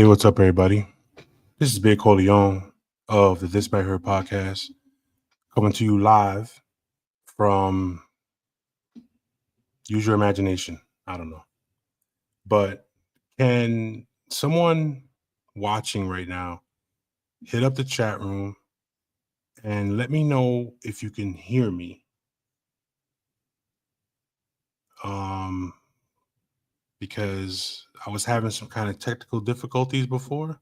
Hey, what's up, everybody? This is Big Corleone of the This By Her podcast, coming to you live from Use Your Imagination. I don't know. But can someone watching right now hit up the chat room and let me know if you can hear me? Um, because I was having some kind of technical difficulties before.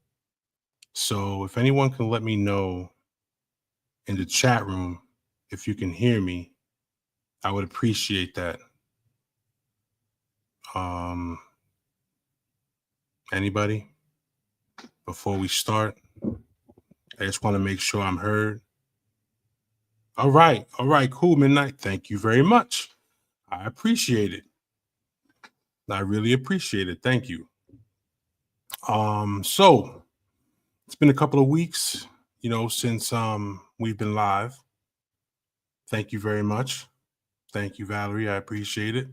So if anyone can let me know in the chat room if you can hear me, I would appreciate that. Um, Anybody? Before we start, I just want to make sure I'm heard. All right, cool, Midnight. Thank you very much. I appreciate it. I really appreciate it. Thank you. So it's been a couple of weeks, since we've been live. Thank you very much. Thank you, Valerie. I appreciate it.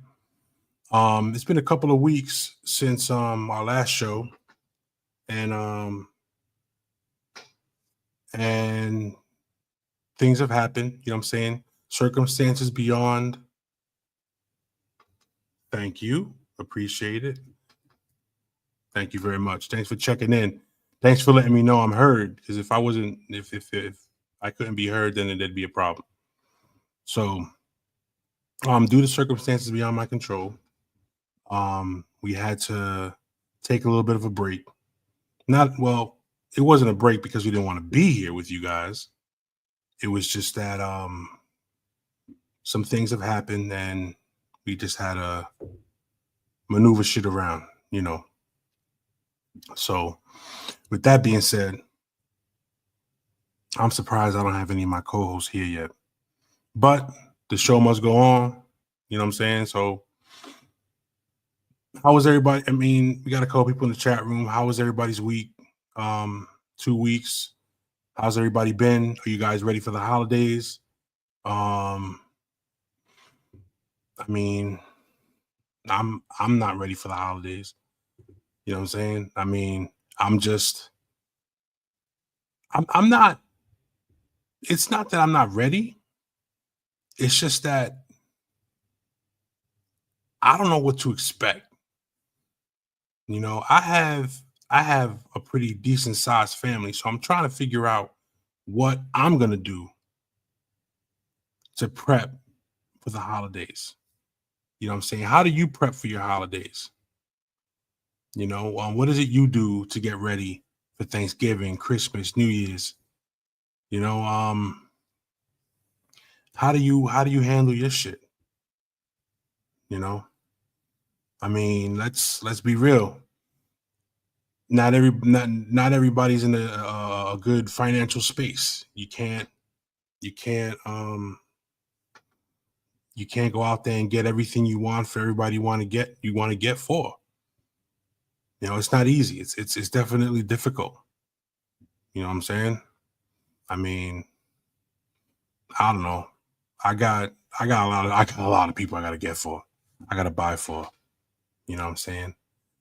It's been a couple of weeks since our last show, and and things have happened, you know what I'm saying? Circumstances beyond. Thank you. Appreciate it. Thank you very much. Thanks for checking in. Thanks for letting me know I'm heard. Because if I wasn't, if I couldn't be heard, then there'd be a problem. So, due to circumstances beyond my control, we had to take a little bit of a break. It wasn't a break because we didn't want to be here with you guys. It was just that some things have happened and we just had to maneuver shit around, So, with that being said, I'm surprised I don't have any of my co-hosts here yet. But the show must go on. You know what I'm saying? So, how was everybody? I mean, we got a couple people in the chat room. How was everybody's week? 2 weeks. How's everybody been? Are you guys ready for the holidays? I mean, I'm not ready for the holidays. You know what I'm saying? I mean, I'm not. It's not that I'm not ready. It's just that I don't know what to expect. I have a pretty decent sized family, so I'm trying to figure out what I'm gonna do to prep for the holidays. You know what I'm saying? How do you prep for your holidays? What is it you do to get ready for Thanksgiving, Christmas, New Year's? You know, how do you handle your shit? You know, I mean, let's be real. Not everybody's in a good financial space. You can't go out there and get everything you want for everybody you want to get for. It's not easy. It's definitely difficult. You know what I'm saying? I mean, I don't know. I got a lot of people I gotta get for. I gotta buy for. You know what I'm saying?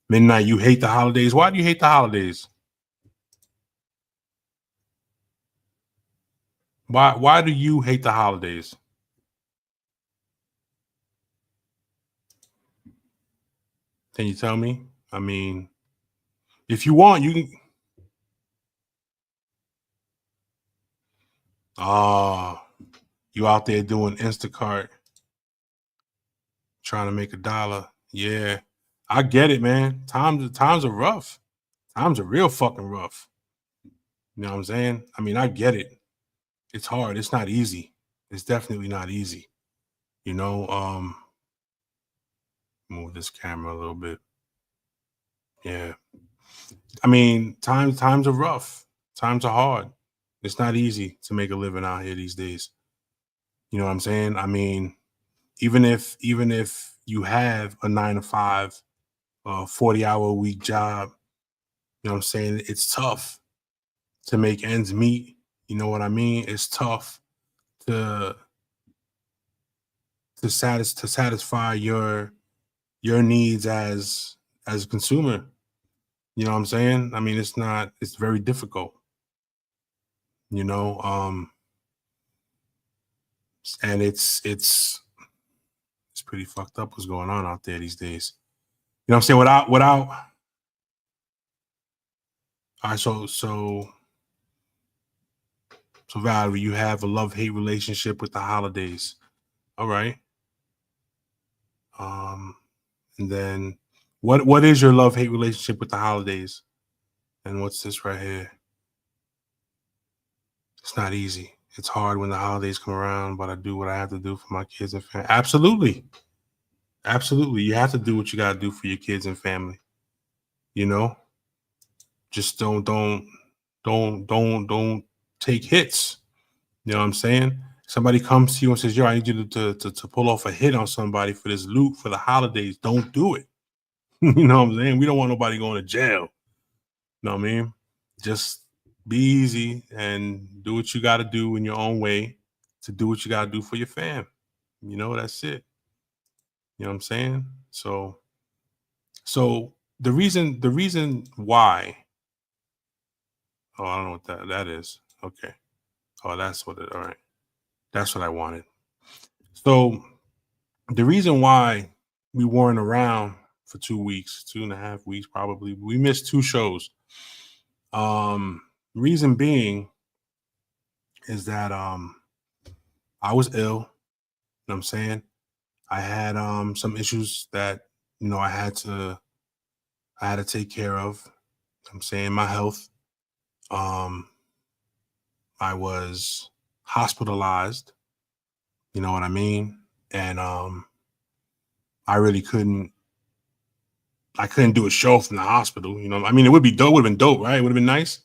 Midnight, you hate the holidays. Why do you hate the holidays? Why do you hate the holidays? Can you tell me? I mean, if you want, you can. Oh, you out there doing Instacart, trying to make $1. Yeah, I get it, man. Times are rough. Times are real fucking rough. You know what I'm saying? I mean, I get it. It's hard. It's not easy. It's definitely not easy. You know, move this camera a little bit. Yeah. I mean, times are rough. Times are hard. It's not easy to make a living out here these days. You know what I'm saying? I mean, even if you have a 9 to 5, 40-hour a week job, you know what I'm saying? It's tough to make ends meet. You know what I mean? It's tough to satisfy your needs as a consumer. You know what I'm saying? I mean, it's not. It's very difficult. You know, and it's pretty fucked up what's going on out there these days. You know what I'm saying? Without. All right, so Valerie, you have a love hate relationship with the holidays. All right. Um, and then what is your love hate relationship with the holidays? And what's this right here? It's not easy. It's hard when the holidays come around, but I do what I have to do for my kids and family. Absolutely. Absolutely. You have to do what you gotta do for your kids and family. You know? Just don't take hits. You know what I'm saying? Somebody comes to you and says, "Yo, I need you to pull off a hit on somebody for this loot for the holidays." Don't do it. You know what I'm saying? We don't want nobody going to jail. You know what I mean? Just be easy and do what you got to do in your own way to do what you got to do for your fam. You know, that's it. You know what I'm saying? So the reason why. Oh, I don't know what that is. Okay. Oh, that's what it. All right. That's what I wanted. So the reason why we weren't around for 2 weeks, 2.5 weeks, probably, we missed two shows. Reason being is that I was ill. You know what I'm saying? I had some issues that, I had to take care of. You know what I'm saying, my health. Um, I was hospitalized, you know what I mean? And I really couldn't do a show from the hospital, you know. I mean, it would be dope, would have been dope, right? It would have been nice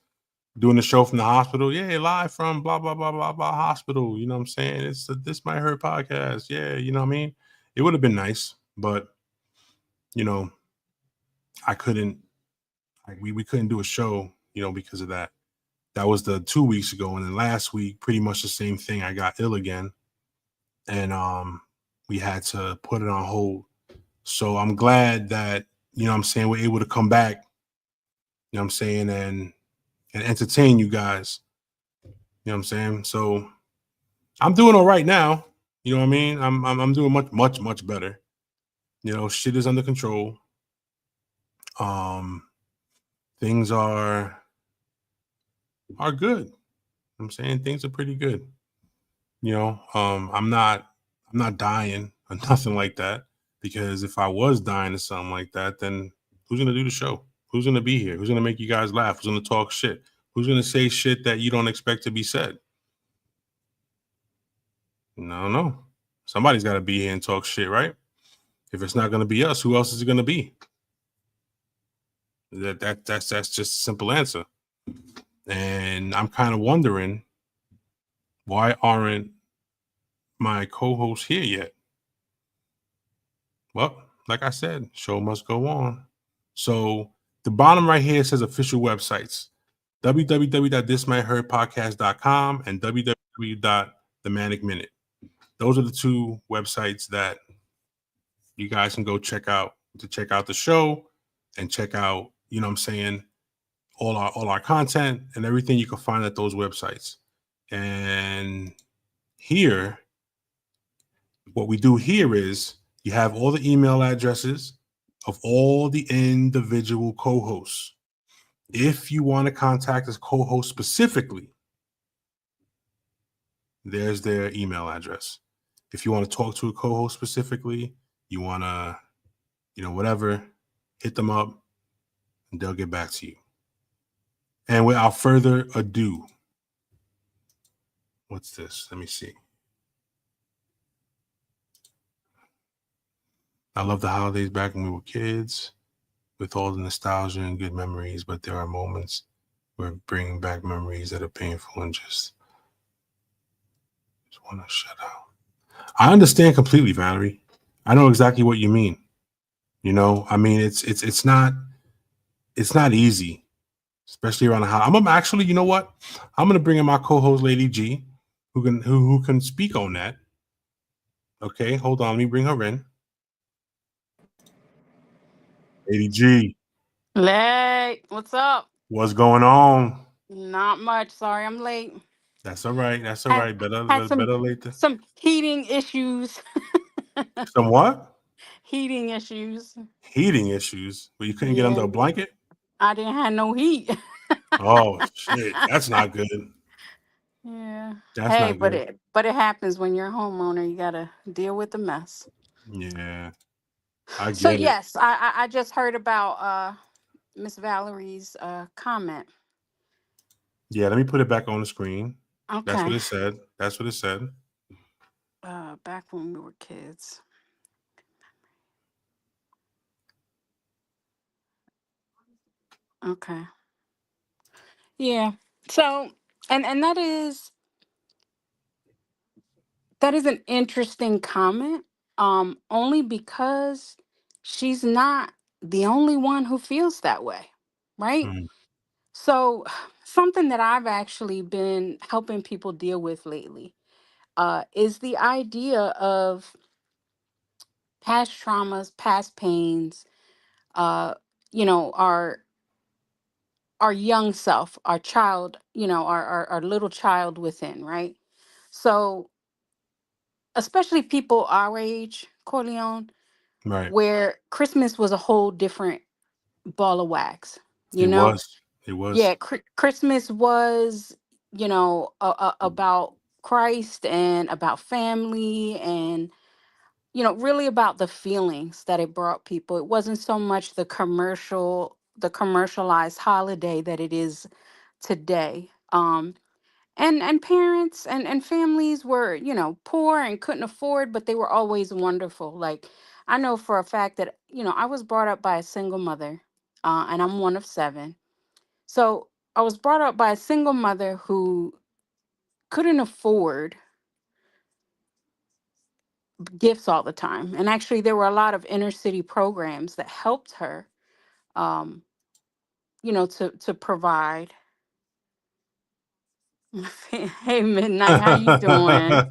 doing the show from the hospital. Yeah, live from blah blah blah blah blah hospital. You know what I'm saying? It's a This Might Hurt podcast. Yeah, you know what I mean? It would have been nice, but you know, I couldn't. We couldn't do a show, because of that. That was the 2 weeks ago, and then last week, pretty much the same thing. I got ill again, and we had to put it on hold. So I'm glad that what I'm saying, we're able to come back. You know what I'm saying, and entertain you guys. You know what I'm saying? So I'm doing all right now. You know what I mean? I'm doing much much much better. Shit is under control. Um, things are good. I'm saying things are pretty good. I'm not dying or nothing like that, because if I was dying or something like that, then who's gonna do the show? Who's gonna be here? Who's gonna make you guys laugh? Who's gonna talk shit? Who's gonna say shit that you don't expect to be said? No, no. Somebody's got to be here and talk shit, right? If it's not gonna be us, who else is it gonna be? That's just a simple answer. And I'm kind of wondering, why aren't my co-hosts here yet? Well, like I said, show must go on. So the bottom right here says official websites: www.thismighthurtpodcast.com and www.themanicminute. Those are the two websites that you guys can go check out to check out the show and check out, what I'm saying, all our content and everything you can find at those websites. And here, what we do here is you have all the email addresses of all the individual co-hosts. If you want to contact a co-host specifically, there's their email address. If you want to talk to a co-host specifically, you want to, whatever, hit them up and they'll get back to you. And without further ado, what's this? Let me see. I love the holidays back when we were kids, with all the nostalgia and good memories, but there are moments where bringing back memories that are painful and just want to shut out. I understand completely, Valerie. I know exactly what you mean. I mean, it's not easy, especially around the house. I'm actually, you know what? I'm gonna bring in my co-host, Lady G, who can speak on that. Okay, hold on, let me bring her in. Lady G. Late. What's up? What's going on? Not much. Sorry, I'm late. That's all right. That's all Had right. Better, had better later. some heating issues. Some what? Heating issues. Heating issues. Well, you couldn't get under Yeah, a blanket. I didn't have no heat. Oh shit, that's not good. Yeah. That's Hey, not but good. it happens when you're a homeowner. You gotta deal with the mess. Yeah, I So get it. yes, I just heard about Miss Valerie's comment. Yeah, let me put it back on the screen. That's Okay. what it said. That's what it said. Back when we were kids. Okay. Yeah. So and that is an interesting comment, only because she's not the only one who feels that way, right? Mm, So, something that I've actually been helping people deal with lately is the idea of past traumas, past pains, uh, our young self, our child, our little child within, right? So, especially people our age, Corleone, right. where Christmas was a whole different ball of wax, you It know? was. It was. Yeah, Christmas was, about Christ and about family and, really about the feelings that it brought people. It wasn't so much the commercialized holiday that it is today. And parents and families were, poor and couldn't afford, but they were always wonderful. Like, I know for a fact that, I was brought up by a single mother, and I'm one of seven. So I was brought up by a single mother who couldn't afford gifts all the time. And actually, there were a lot of inner city programs that helped her, um, to provide. Hey, Midnight, how you doing?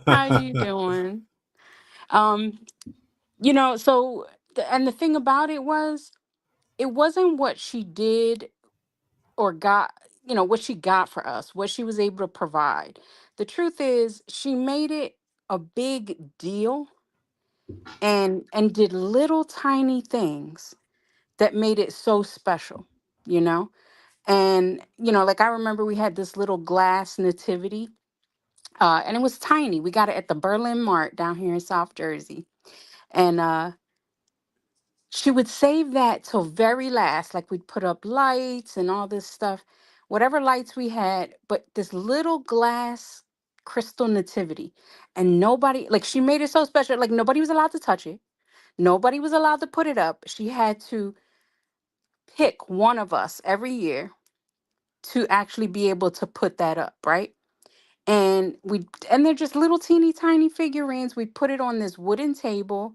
How you doing? Um, so and the thing about it was, it wasn't what she did or got, what she got for us, what she was able to provide. The truth is, she made it a big deal and did little tiny things that made it so special, you know? And, like, I remember we had this little glass nativity, and it was tiny. We got it at the Berlin Mart down here in South Jersey. And she would save that till very last. Like, we'd put up lights and all this stuff, whatever lights we had, but this little glass crystal nativity. And nobody, like, she made it so special, like, nobody was allowed to touch it. Nobody was allowed to put it up. She had to pick one of us every year to actually be able to put that up, right? And they're just little teeny tiny figurines. We put it on this wooden table,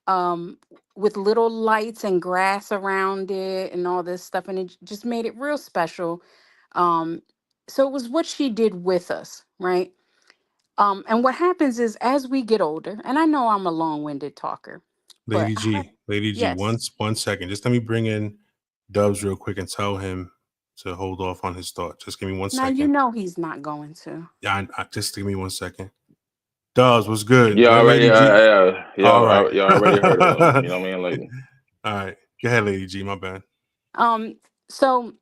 um with little lights and grass around it and all this stuff, and it just made it real special. um so it was what she did with us, right? And what happens is, as we get older, and I know I'm a long-winded talker, but Lady G, yes. one second. Just let me bring in Dubs real quick and tell him to hold off on his thought. Just give me one Now you second. know he's not going to. Yeah, just give me 1 second. Dubs, what's good? Yeah, Let already, Lady G. All right. yeah, I already heard it though. You know what I mean? Like, All right. Go ahead, Lady G. My bad. So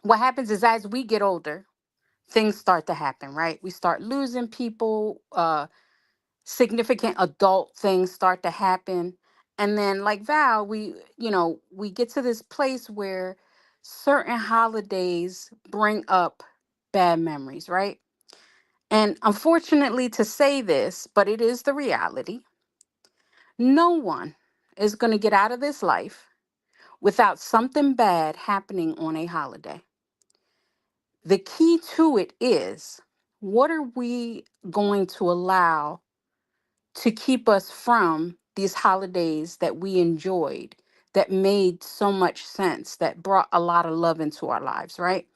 what happens is, as we get older, things start to happen, right? We start losing people. Significant adult things start to happen. And then, like Val, we get to this place where certain holidays bring up bad memories, right? And unfortunately to say this, but it is the reality, no one is going to get out of this life without something bad happening on a holiday. The key to it is, what are we going to allow to keep us from these holidays that we enjoyed, that made so much sense, that brought a lot of love into our lives, right?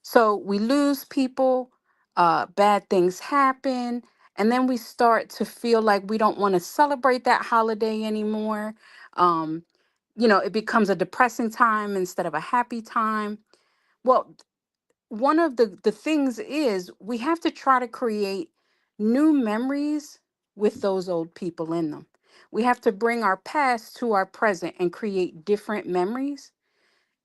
So we lose people, bad things happen, and then we start to feel like we don't want to celebrate that holiday anymore. Um, it becomes a depressing time instead of a happy time. Well, one of the things is we have to try to create new memories with those old people in them. We have to bring our past to our present and create different memories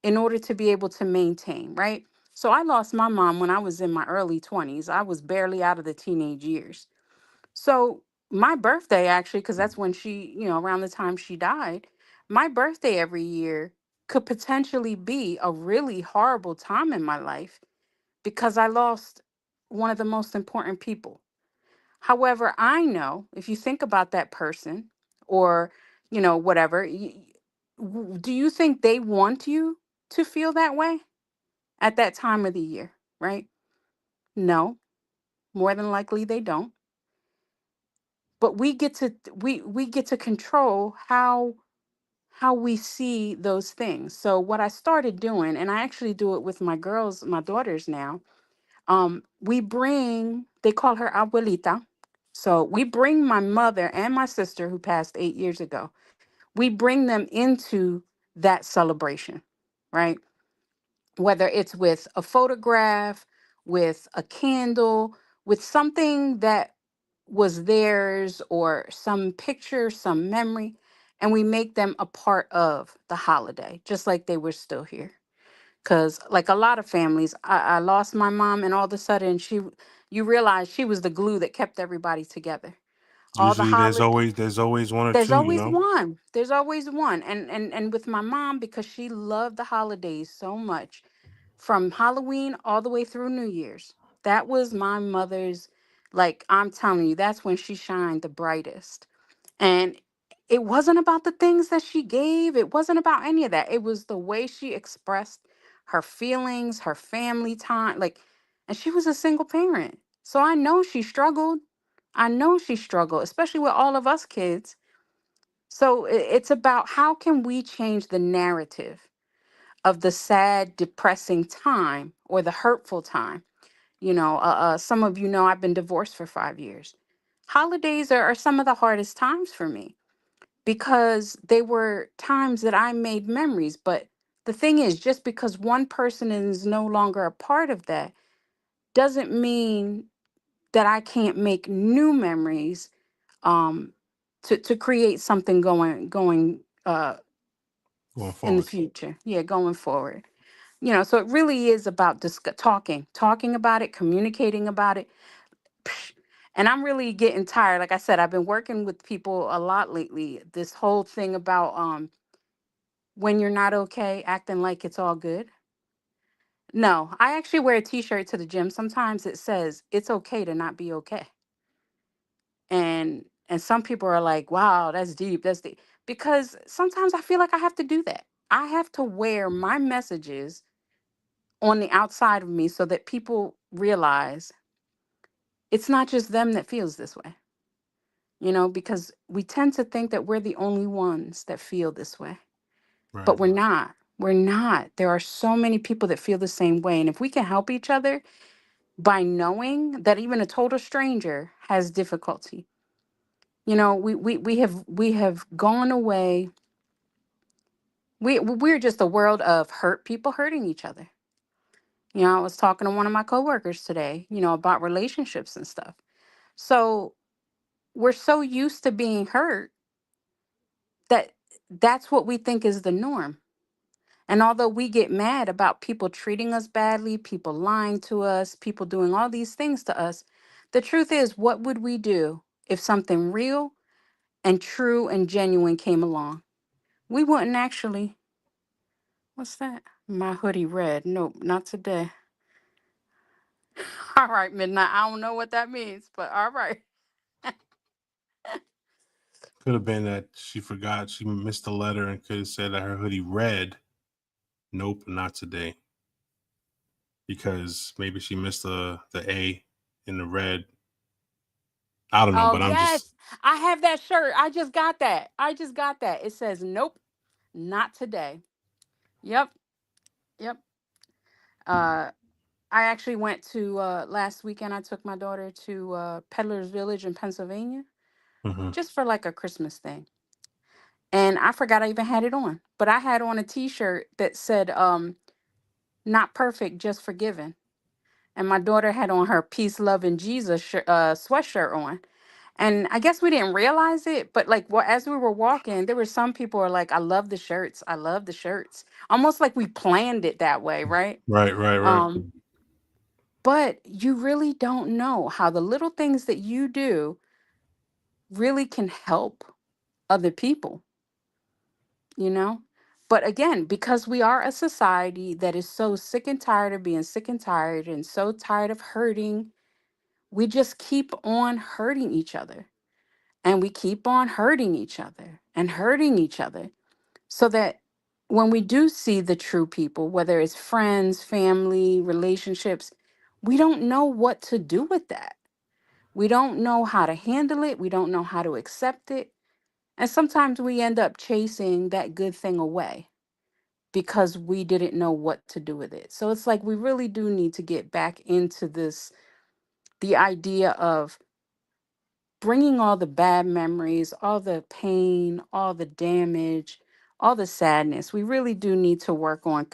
in order to be able to maintain, right? So I lost my mom when I was in my early 20s. I was barely out of the teenage years. So my birthday, actually, because that's when she, around the time she died, my birthday every year could potentially be a really horrible time in my life because I lost one of the most important people. However, I know if you think about that person or, whatever, do you think they want you to feel that way at that time of the year, right? No, more than likely they don't. But we get to control how we see those things. So what I started doing, and I actually do it with my girls, my daughters now, we bring, they call her abuelita. So we bring my mother and my sister who passed 8 years ago. We bring them into that celebration, right? Whether it's with a photograph, with a candle, with something that was theirs or some picture, some memory, and we make them a part of the holiday, just like they were still here. Because, like a lot of families, I lost my mom, and all of a sudden, you realize she was the glue that kept everybody together. All the Usually holiday, there's always one or there's two, you always know. one. There's always one. And with my mom, because she loved the holidays so much, from Halloween all the way through New Year's. That was my mother's, like, I'm telling you, that's when she shined the brightest. And it wasn't about the things that she gave, it wasn't about any of that. It was the way she expressed her feelings, her family time. Like, and she was a single parent. So I know she struggled. I know she struggled, especially with all of us kids. So it's about how can we change the narrative of the sad, depressing time or the hurtful time. Some of you know I've been divorced for 5 years. Holidays are some of the hardest times for me because they were times that I made memories. But the thing is, just because one person is no longer a part of that doesn't mean that I can't make new memories um, to create something going Going in the forward. future. Yeah, going forward. So it really is about talking about it, communicating about it. Psh, and I'm really getting tired. Like I said, I've been working with people a lot lately. This whole thing about when you're not okay, acting like it's all good. No, I actually wear a t-shirt to the gym. Sometimes it says it's okay to not be okay. And some people are like, wow, that's deep. That's deep. Because sometimes I feel like I have to do that. I have to wear my messages on the outside of me so that people realize it's not just them that feels this way, because we tend to think that we're the only ones that feel this way, but Right. we're not. We're not. There are so many people that feel the same way. And if we can help each other by knowing that even a total stranger has difficulty, we have gone away. We're just a world of hurt people hurting each other. I was talking to one of my coworkers today, about relationships and stuff. So we're so used to being hurt that that's what we think is the norm. And although we get mad about people treating us badly, people lying to us, people doing all these things to us, the truth is, what would we do if something real and true and genuine came along? We wouldn't actually. What's that? My hoodie red. Nope, not today. All right, midnight. I don't know what that means, but all right. Could have been that she forgot, she missed a letter and could have said that her hoodie red. Nope, not today. Because maybe she missed the A in the red. I don't know, Oh, but I'm just yes. I have that shirt. I just got that. I just got that. It says, nope, not today. Yep. Yep. Uh, I actually went to last weekend. I took my daughter to Peddler's Village in Pennsylvania mhm. just for like a Christmas thing. and I forgot I even had it on. But I had on a T-shirt that said, "Not perfect, just forgiven." And my daughter had on her "Peace, Love, and Jesus" sweatshirt on. And I guess we didn't realize it, but like, well, as we were walking, there were some people who are like, "I love the shirts. I love the shirts." Almost like we planned it that way, right? Right. Um, but you really don't know how the little things that you do really can help other people, you know? But again, because we are a society that is so sick and tired of being sick and tired and so tired of hurting, we just keep on hurting each other. And we keep on hurting each other and hurting each other. So that when we do see the true people, whether it's friends, family, relationships, we don't know what to do with that. We don't know how to handle it. We don't know how to accept it. And sometimes we end up chasing that good thing away because we didn't know what to do with it. So it's like we really do need to get back into this, the idea of bringing all the bad memories, all the pain, all the damage, all the sadness. We really do need to work on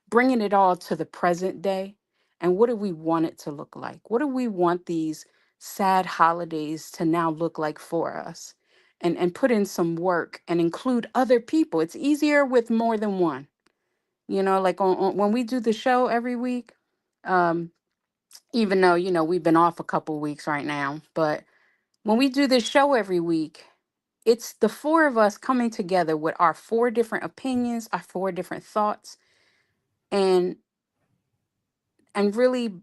bringing it all to the present day. And what do we want it to look like? What do we want these sad holidays to now look like for us? And put in some work and include other people. It's easier with more than one. Like when we do the show every week, um, even though, we've been off a couple weeks right now, but when we do this show every week, it's the four of us coming together with our four different opinions, our four different thoughts, and really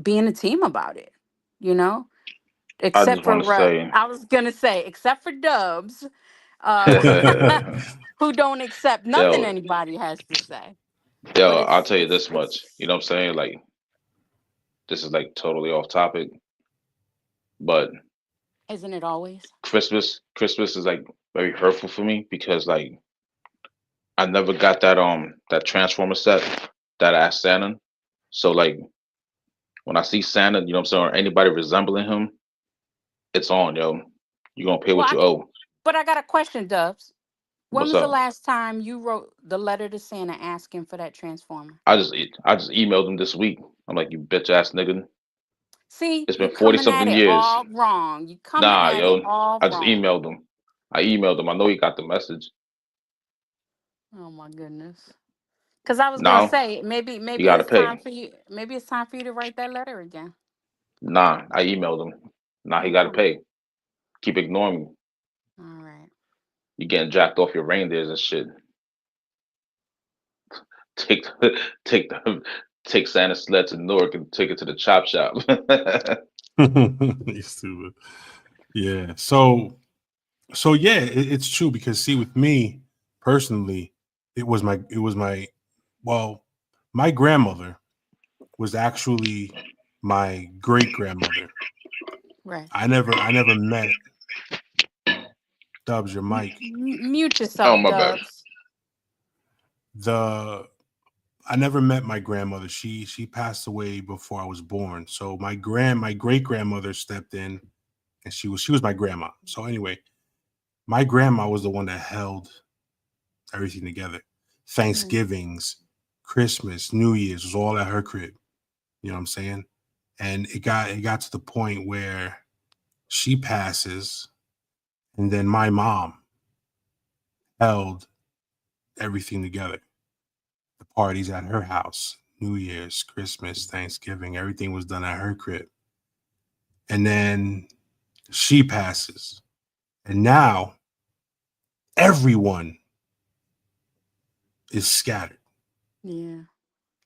being a team about it, you know? I Except just want to for say, I was gonna say, except for Dubs, uh, who don't accept nothing yo, anybody has to say. But yo, I'll it's tell you it's this much. it's You know what I'm saying? Like, this is like totally off topic, but isn't it always? Christmas is like very hurtful for me because like I never got that Transformer set that I asked Santa. So like when I see Santa, you know what I'm saying, or anybody resembling him, it's on, yo. You gonna pay Well, what you owe. but I got a question, Dubs. When What's was the up? last time you wrote the letter to Santa asking for that transformer? I just emailed him this week. I'm like, you bitch ass nigga. See, It's you been 40 coming at something it years. all wrong. You coming Nah, at it yo. all I just wrong. emailed him. I know he got the message. Oh my goodness. Because I was gonna Now say he maybe gotta it's pay. time for you. Maybe it's time for you to write that letter again. Nah, I emailed him. Nah, he gotta Okay. pay. Keep ignoring me. All right. You getting jacked off your reindeers and shit. Take take the take Santa's sled to Newark and take it to the chop shop. You stupid. Yeah. So yeah, it's true because see, with me personally, it was my well, my grandmother was actually my great grandmother. Right. I never met Dubs your mic. Mute Oh yourself, my bad. Dubs. The I never met my grandmother. She passed away before I was born. So my great grandmother stepped in and she was my grandma. So anyway, my grandma was the one that held everything together. Mm. Thanksgivings, Christmas, New Year's was all at her crib. You know what I'm saying? And it got to the point where she passes, and then my mom held everything together. The parties at her house, New Year's, Christmas, Thanksgiving, everything was done at her crib. And then she passes. And now everyone is scattered. Yeah.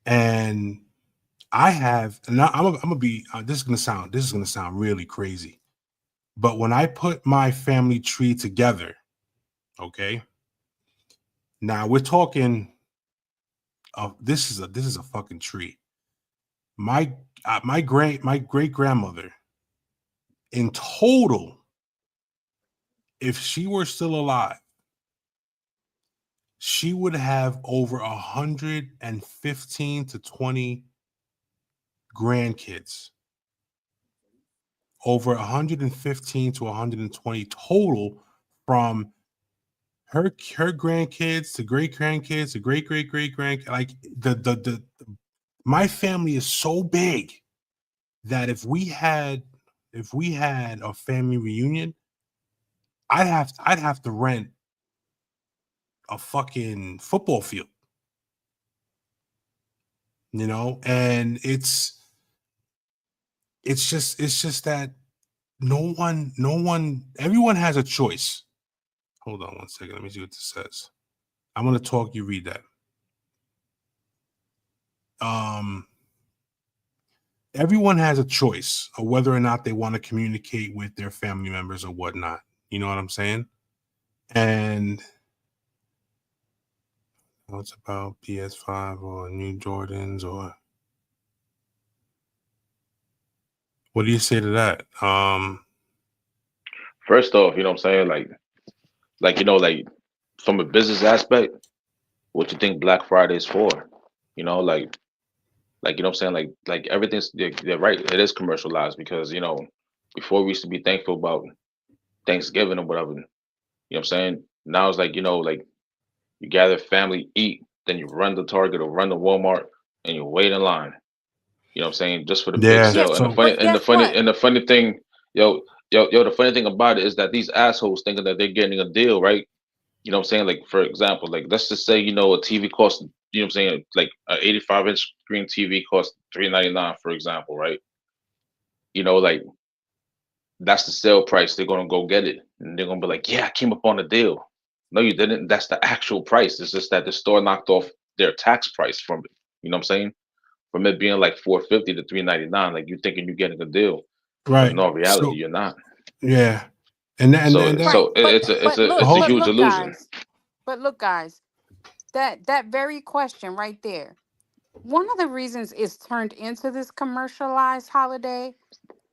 And I'm gonna be. This is gonna sound really crazy, but when I put my family tree together, okay, now we're talking. This is a fucking tree. My great grandmother in total, if she were still alive, she would have over 115 to 20 grandkids. Over 115 to 120 total from her grandkids, the great grandkids, the great grand, like the my family is so big that if we had a family reunion, I'd have to rent a fucking football field, you know, and it's just that no one everyone has a choice. Hold on one second, let me see what this says. I'm gonna talk, you read that. Everyone has a choice of whether or not they want to communicate with their family members or whatnot. You know what I'm saying? And what's about PS5 or new Jordans, or what do you say to that? First off, you know what I'm saying? Like you know, like from a business aspect, what you think Black Friday is for? You know, like you know what I'm saying? Like everything's they're right. It is commercialized because you know before we used to be thankful about Thanksgiving or whatever. You know what I'm saying? Now it's like you know like you gather family, eat, then you run to Target or run to Walmart and you wait in line. You know what I'm saying? Just for the big Yeah. Yeah, sale. And the So funny but guess what? and the funny thing, yo, the funny thing about it is that these assholes thinking that they're getting a deal, right? You know what I'm saying? Like for example, like let's just say, you know, a TV costs, you know what I'm saying, like an 85-inch screen TV costs $399, for example, right? You know, like that's the sale price. They're gonna go get it. And they're gonna be like, yeah, I came up on a deal. No, you didn't. That's the actual price. It's just that the store knocked off their tax price from it. You know what I'm saying? From it being like 450 to 399, like you thinking you're getting a deal. But right. in all reality, So you're not. yeah. And that Right. It's a hold, huge illusion. But look, guys, that very question right there. One of the reasons it's turned into this commercialized holiday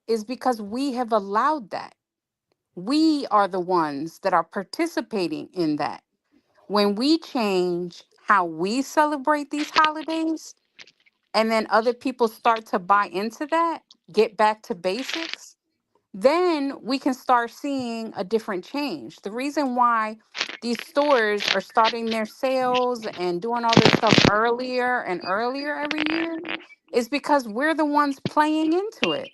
is because we have allowed that. We are the ones that are participating in that. When we change how we celebrate these holidays, and then other people start to buy into that, get back to basics, then we can start seeing a different change. The reason why these stores are starting their sales and doing all this stuff earlier and earlier every year is because we're the ones playing into it.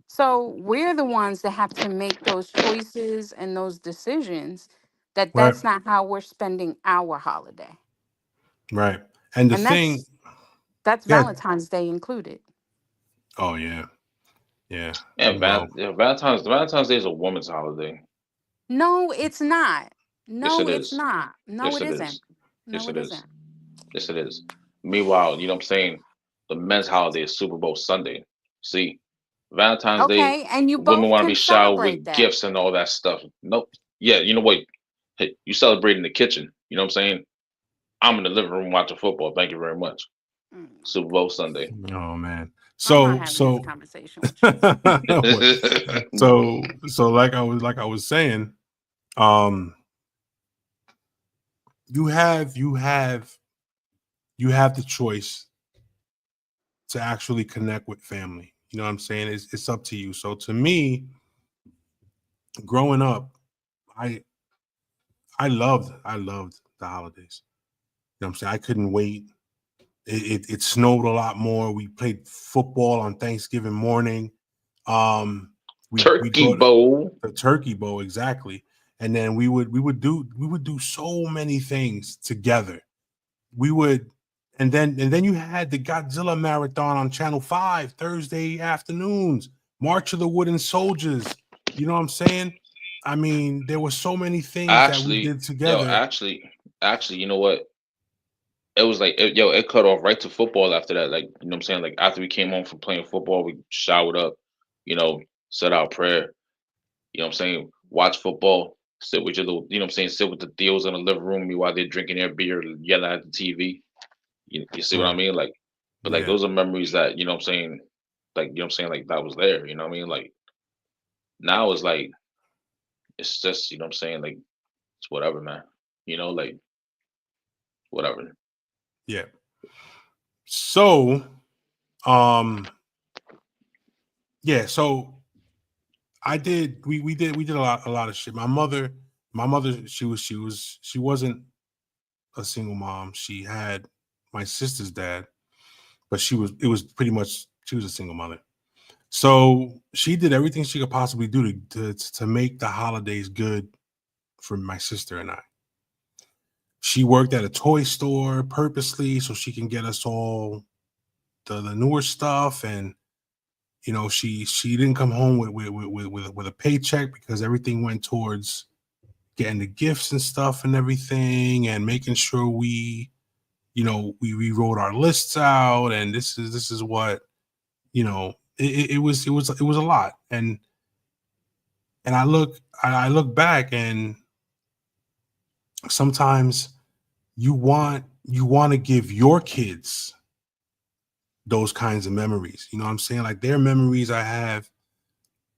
So we're the ones that have to make those choices and those decisions that right, that's not how we're spending our holiday. right. And the And thing, that's yeah. Valentine's Day included. Oh yeah, yeah. Yeah, Well, Valentine's Day is a woman's holiday. No, it's not. Yes, No, it it's is. not. No, Yes, it it isn't. is. No, Yes, it it is. isn't. Yes, it is. Meanwhile, you know what I'm saying? The men's holiday is Super Bowl Sunday. See, Valentine's Day, Okay, and you women both want to be can showered celebrate with that. gifts and all that stuff. Nope. Yeah, you know what? Hey, you celebrate in the kitchen. You know what I'm saying? I'm in the living room watching football. Thank you very much. Oh my Super Bowl goodness. Sunday. oh man. I'm not So having this so conversation with you. What? So like I was saying, um, you have the choice to actually connect with family. You know what I'm saying? It's up to you. So to me, growing up, I I loved the holidays. You know what I'm saying? I couldn't wait. It snowed a lot more. We played football on Thanksgiving morning. We'd Turkey go to Bowl. the turkey bowl, exactly. And then we would do so many things together. We would and then you had the Godzilla marathon on Channel 5 Thursday afternoons, March of the Wooden Soldiers. You know what I'm saying? I mean, there were so many things that we Actually, did yo, together. actually, you know what? It was like, it cut off right to football after that. Like, you know what I'm saying? Like, after we came home from playing football, we showered up, you know, said our prayer, you know what I'm saying? Watch football, sit with your little, you know what I'm saying? Sit with the deals in the living room while they're drinking their beer, yelling at the TV. You see what I Right. mean? Like, but like, Yeah. those are memories that, you know what I'm saying? Like, you know what I'm saying? Like, that was there, you know what I mean? Like, now it's like, it's just, you know what I'm saying? Like, it's whatever, man. You know, like, whatever. Yeah. So, um, yeah, so we did a lot of shit. My mother My mother, she wasn't a single mom. She had my sister's dad, but it was pretty much, she was a single mother. So she did everything she could possibly do to make the holidays good for my sister and I. She worked at a toy store purposely so she can get us all the newer stuff, and she didn't come home with a paycheck because everything went towards getting the gifts and stuff and everything, and making sure we rewrote our lists out, and this is what it was a lot. And I look back, and sometimes you want to give your kids those kinds of memories. You know what I'm saying? Like, there are memories I have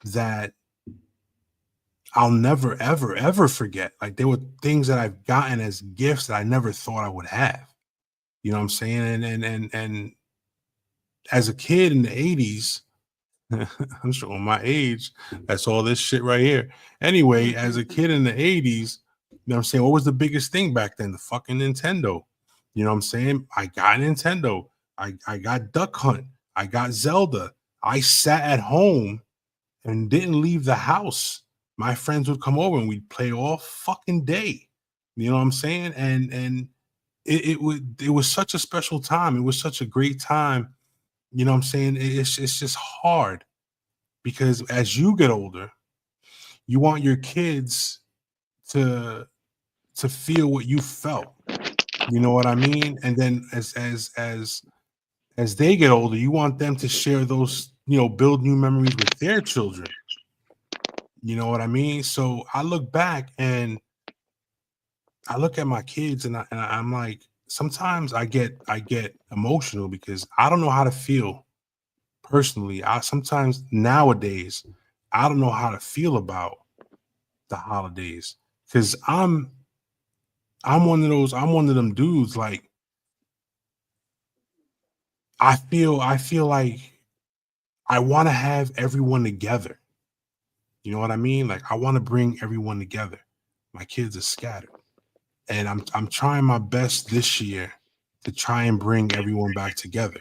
that I'll never, ever, ever forget. Like, there were things that I've gotten as gifts that I never thought I would have. You know what I'm saying? And as a kid in the 80s, I'm showing my age. That's all this shit right here. Anyway, as a kid in the 80s, you know what I'm saying? What was the biggest thing back then? The fucking Nintendo. You know what I'm saying? I got Nintendo. I got Duck Hunt. I got Zelda. I sat at home and didn't leave the house. My friends would come over and we'd play all fucking day. You know what I'm saying? And it was such a special time. It was such a great time. You know what I'm saying? It's just hard because as you get older, you want your kids to feel what you felt. You know what I mean? And then as they get older, you want them to share those, build new memories with their children. You know what I mean? So I look back and I look at my kids, and I'm like, sometimes I get emotional because I don't know how to feel personally. I sometimes nowadays I don't know how to feel about the holidays because I'm one of them dudes. Like, I feel like I want to have everyone together. You know what I mean? Like, I want to bring everyone together. My kids are scattered, and I'm trying my best this year to try and bring everyone back together.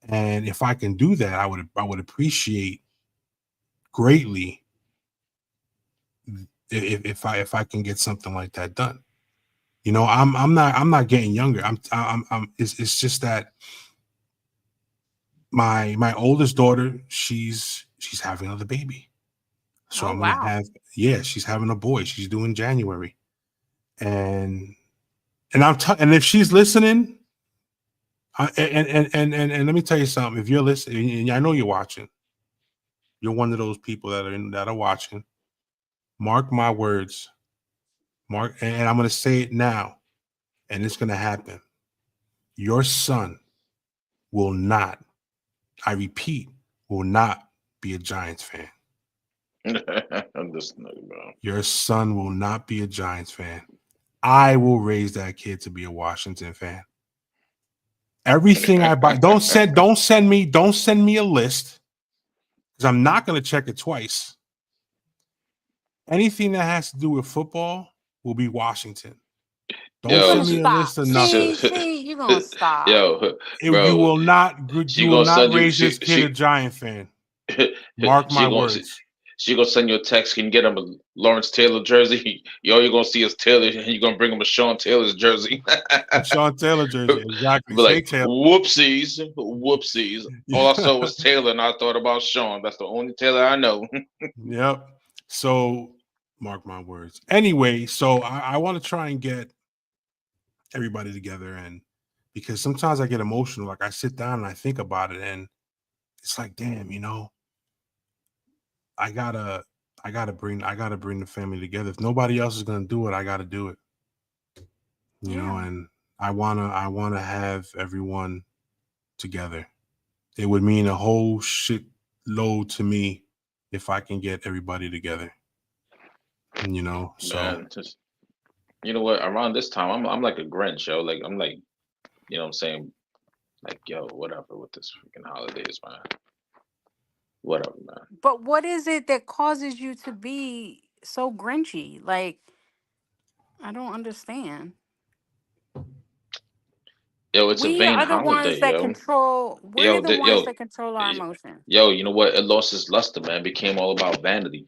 And if I can do that, I would appreciate greatly if I can get something like that done. I'm not getting younger. It's just that my oldest daughter, she's having another baby. So Oh I'm gonna wow. have, yeah, she's having a boy. She's due in January. And and if she's listening, and let me tell you something. If you're listening, and I know you're watching, you're one of those people that are watching. Mark my words. Mark, and I'm gonna say it now, and it's gonna happen. Your son will not, I repeat, will not be a Giants fan. I'm just bro. Your son will not be a Giants fan. I will raise that kid to be a Washington fan. Everything I buy, don't send me a list because I'm not going to check it twice. Anything that has to do with football will be Washington. Don't You're Yo, gonna send me a list stop. of See, nothing. see, you're gonna stop. yo, You bro, will not you she will gonna not send you. raise this kid a Giant fan. Mark my She gonna words. she gonna send you a text. Can you get him a Lawrence Taylor jersey? Yo, you're gonna see his Taylor, and you're gonna bring him a Sean Taylor's jersey. A Sean Taylor jersey, exactly. Be like, Say Taylor. whoopsies, whoopsies. All I saw was Taylor, and I thought about Sean. That's the only Taylor I know. Yep. So mark my words. Anyway, so I want to try and get everybody together, and because sometimes I get emotional, like I sit down and I think about it, and it's like, damn, I gotta I gotta bring the family together. If nobody else is gonna do it, I gotta do it. Yeah. And I wanna have everyone together. It would mean a whole shit load to me if I can get everybody together. So Man, just you know what? Around this time, I'm like a Grinch, yo. Like I'm like, what I'm saying, like, yo, whatever with this freaking holidays, man. Whatever, man. But what is it that causes you to be so grinchy? Like, I don't understand. Yo, it's a We vain are the ones holiday, that yo. control. We're Yo, the th- ones yo, that control our emotions. yo. You know what? It lost its luster, man. Became all about vanity.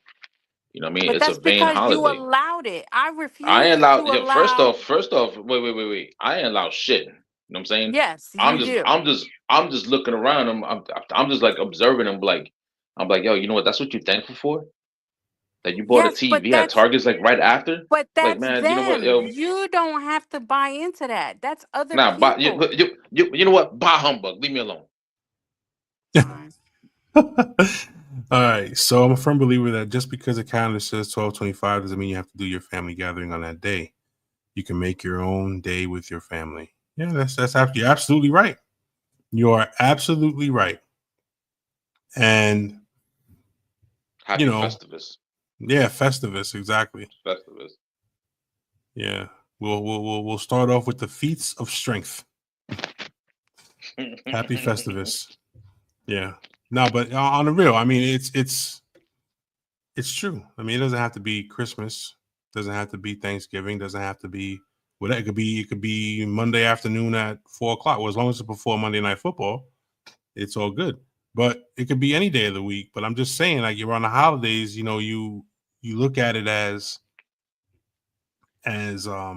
You know what I mean? But It's a that's vain because you holiday. allowed it. I I ain't refuse to allowed. Yo, allow. first off, wait. I ain't allowed shit. You know what I'm saying? Yes, you do. I'm just looking around. I'm just like observing them. Like, I'm like, yo, you know what? That's what you're thankful for. That you bought a Yes, TV at Target's like right after. but Like, that's man, you know what, them. yo? You don't have to buy into that. That's other Nah, people. you know what? Bah humbug. Leave me alone. Fine. All right. So I'm a firm believer that just because the calendar says 12/25 doesn't mean you have to do your family gathering on that day. You can make your own day with your family. Yeah, you're absolutely right. You are absolutely right. And Happy you know, Festivus. yeah, Festivus, exactly. Festivus. Yeah. We'll start off with the feats of strength. Happy Festivus. Yeah. No, but on the real, I mean, it's true. I mean, it doesn't have to be Christmas. Doesn't have to be Thanksgiving. Doesn't have to be whatever. It could be Monday afternoon at 4:00. Well, as long as it's before Monday Night Football, it's all good. But it could be any day of the week. But I'm just saying, like, you're on the holidays. You know, you look at it as a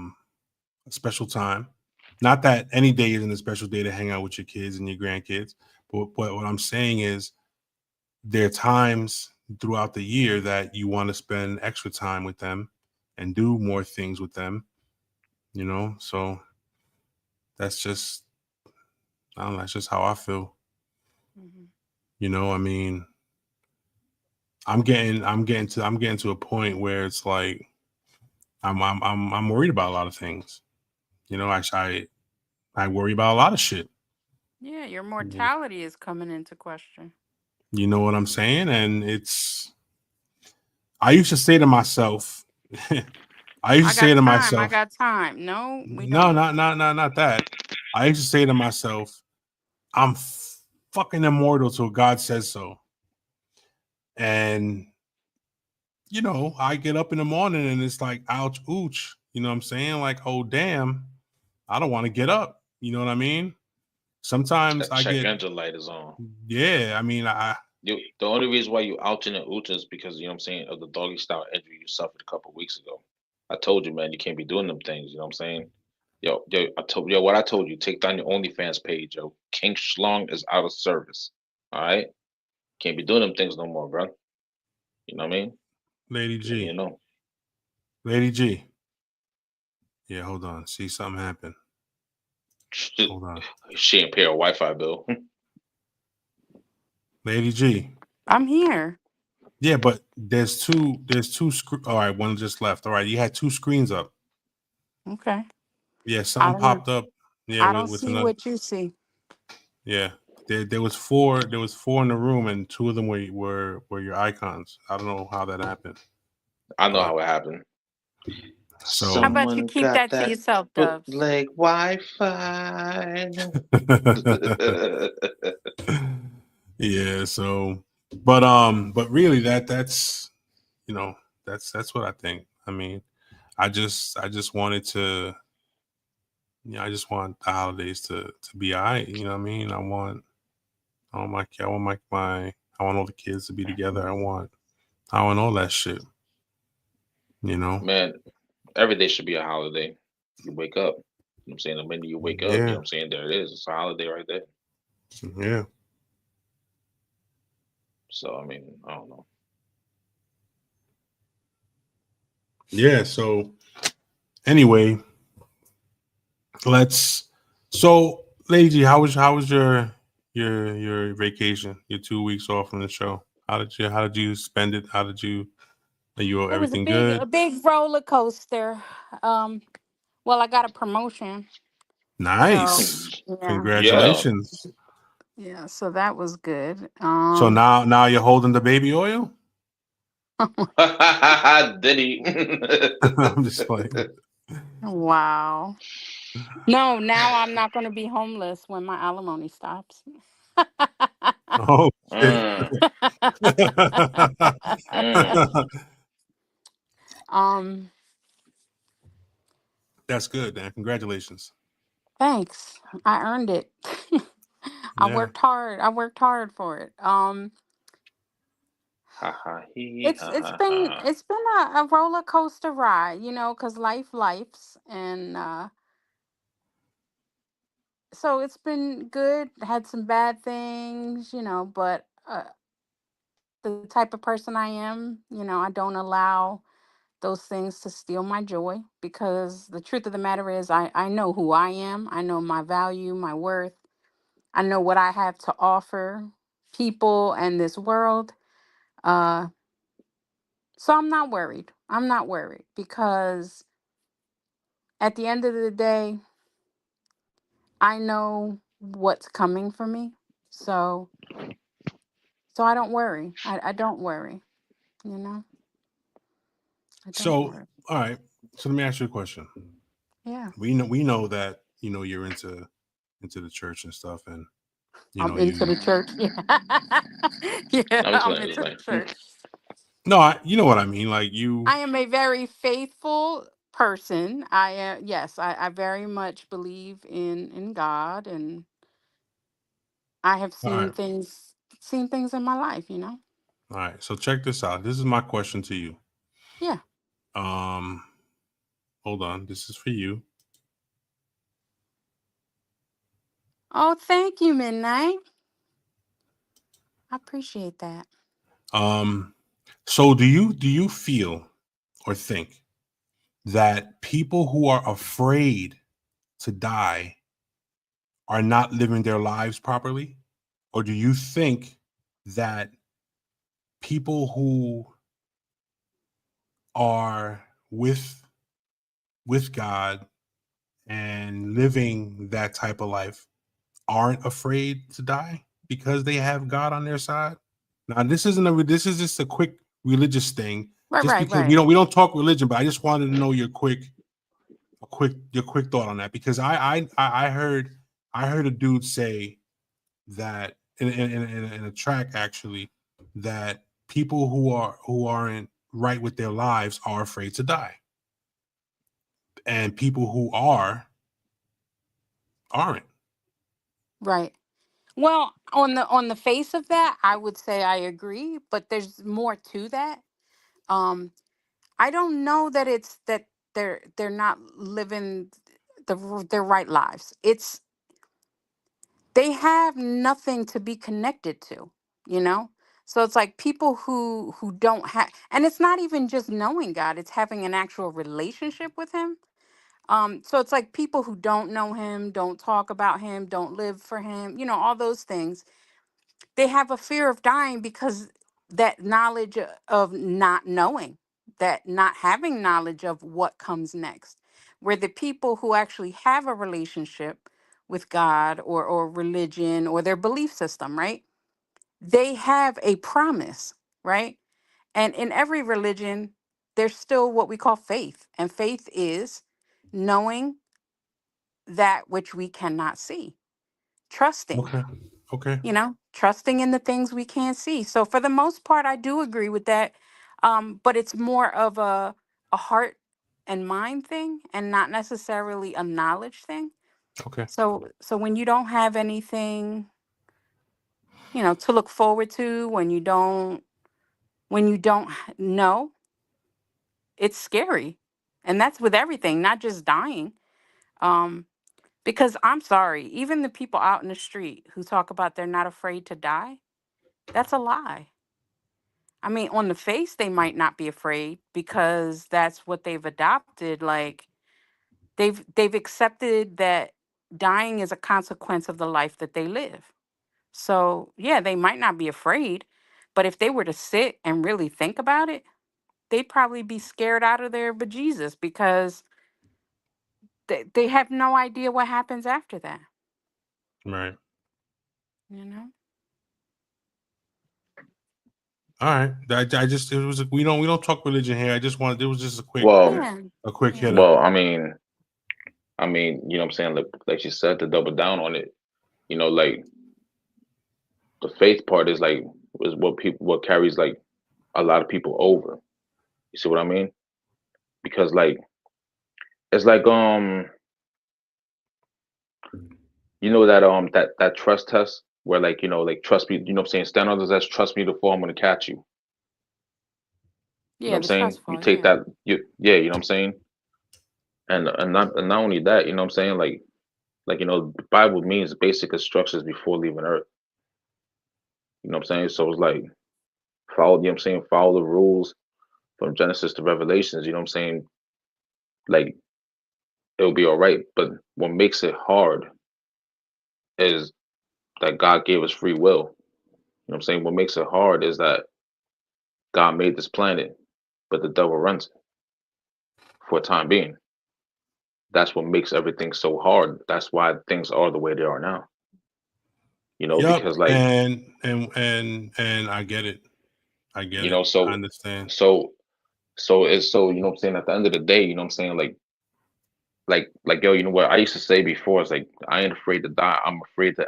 special time. Not that any day isn't a special day to hang out with your kids and your grandkids. But what I'm saying is there are times throughout the year that you want to spend extra time with them and do more things with them, you know? So that's just, I don't know, that's just how I feel. Mm-hmm. You know, I mean, I'm getting to a point where it's like I'm worried about a lot of things. You know, I worry about a lot of shit. Yeah, your You mortality is coming into question. know what I'm saying? And I used to say to myself, I used I to say got to time. I myself, got time. No, we no, don't. not that. I used to say to myself, I'm fucking immortal till God says so. And you know, I get up in the morning and it's like, ouch, ooch. You know what I'm saying? Like, oh damn, I don't want to get up. You know what I mean? Sometimes That I check get, engine light is on. yeah. I mean, The only reason why you ouching and ooching is because you know what I'm saying of the doggy style injury you suffered a couple weeks ago. I told you, man, you can't be doing them things. You know what I'm saying? What I told you. Take down your OnlyFans page, yo. King Schlong is out of service. All right, can't be doing them things no more, bro. You know what I mean? Lady Let me G, know. Lady G. Yeah, hold on. See, something happened. Hold on, She ain't pay her Wi-Fi bill. Lady G. I'm here. Yeah, but there's two all right, one just left. All right, you had two screens up. Okay. Yeah, I something don't know. popped up. Yeah, I don't with see another. what you see. Yeah, there was four. There was four in the room, and two of them were your icons. I don't know how that happened, I know but how it happened. How so about you Someone keep got that to that yourself, Dubs? bootleg Wi-Fi. yeah. So, but really, that's you know, that's what I think. I mean, I just wanted to, I just want the holidays to be all right. You know what I mean? I want all the kids to be together. I want all that shit. You know? Man, every day should be a holiday. You wake up. You know what I'm saying? The minute you wake up, you know Yeah, what I'm saying? There it is. It's a holiday right there. yeah, So I mean, I don't know. yeah. So anyway, let's. So, Lady G, how was your vacation? Your 2 weeks off from the show. How did you spend it? Are you It was everything good? a big roller coaster. Um, well, I got a promotion, so Nice. yeah, Yeah. Congratulations. yeah. So that was good. So now you're holding the baby oil? Did he? I'm just like, Wow. No, now I'm not going to be homeless when my alimony stops. oh shit. Mm, mm. um, That's good, man. Congratulations. Thanks. I earned it. I Yeah. worked hard. I worked hard for it. Ha ha hee It's ha it's ha been ha. it's been a roller coaster ride, because life's, and so it's been good. Had some bad things, but the type of person I am, I don't allow those things to steal my joy, because the truth of the matter is I know who I am. I know my value, my worth. I know what I have to offer people and this world. Uh, so I'm not worried. I'm not worried, because at the end of the day, I know what's coming for me. So I don't worry. I don't worry, you know. I don't So, worry. all right. So let me ask you a question. Yeah. We know that you're into the church and stuff, and I'm into you the church. Yeah. Yeah, I was I'm like, into the hmm. church. no, you know what I mean. Like you, I am a very faithful person. I yes, I very much believe in God, and I have all right, seen things in my life, all right. So check this out. This is my question to you. Yeah. Um, hold on. This is for you. Oh, thank you, Midnight. I appreciate that. Um, so do you feel or think that people who are afraid to die are not living their lives properly? Or do you think that people who are with God and living that type of life aren't afraid to die because they have God on their side? Now, this is just a quick religious thing, Right, just right, because right. we don't talk religion, but I just wanted to know your quick thought on that, because I heard a dude say that in a track, actually, that people who aren't right with their lives are afraid to die, and people who aren't. Right. Well, on the face of that, I would say I agree, but there's more to that. Um, I don't know that it's that they're not living their right lives. It's they have nothing to be connected to, you know? So it's like people who don't have, and it's not even just knowing God, it's having an actual relationship with him. So it's like people who don't know him, don't talk about him, don't live for him, all those things. They have a fear of dying because that knowledge of not knowing, that not having knowledge of what comes next. Where the people who actually have a relationship with God, or religion, or their belief system, right? They have a promise, right? And in every religion, there's still what we call faith. And faith is knowing that which we cannot see, trusting, Okay. Okay. trusting in the things we can't see. So for the most part, I do agree with that. But it's more of a heart and mind thing, and not necessarily a knowledge thing. Okay. So when you don't have anything, to look forward to, when you don't know, it's scary. And that's with everything, not just dying. Um, because I'm sorry, even the people out in the street who talk about they're not afraid to die, that's a lie. I mean, on the face, they might not be afraid because that's what they've adopted. Like they've accepted that dying is a consequence of the life that they live. So yeah, they might not be afraid, but if they were to sit and really think about it, they'd probably be scared out of their bejesus, because they have no idea what happens after that. Right. You know? All right. I just it was we don't talk religion here. I just wanted, it was just Well, Yeah. a quick Yeah. hitter. well, you know what I'm saying? Like you said, to double down on it, like the faith part is what carries like a lot of people over. You see what I mean? Because like it's like you know that that trust test where like like trust me, you know what I'm saying, stand on this as trust me before I'm gonna catch you. You know what Yeah, I'm the saying? trust You fall. take Yeah. that, you know what I'm saying? And not only that, you know what I'm saying? Like the Bible means basic instructions before leaving Earth. You know what I'm saying? So it's like follow, you know what I'm saying, follow the rules from Genesis to Revelations, you know what I'm saying? Like it'll be all right. But what makes it hard is that God gave us free will. You know what I'm saying? What makes it hard is that God made this planet, but the devil runs it for a time being. That's what makes everything so hard. That's why things are the way they are now. Yep, Because like, and I get it. I get it. I so understand. so it's so you know what I'm saying, at the end of the day, you know what I'm saying, like yo, you know what I used to say before is like I ain't afraid to die. I'm afraid that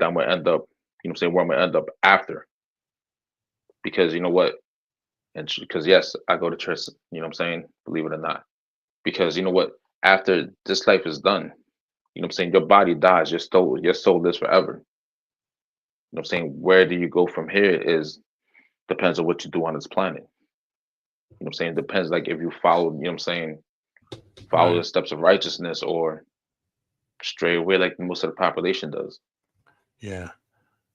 I'm gonna end up, you know what I'm saying, where I'm gonna end up after. Because you know what? And because yes, I go to church, you know what I'm saying, believe it or not. Because you know what? After this life is done, you know what I'm saying, your body dies, your soul lives forever. You know what I'm saying? Where do you go from here is depends on what you do on this planet. You know what I'm saying? Depends like if you follow, you know what I'm saying, follow the Right. steps of righteousness or stray away like most of the population does. Yeah.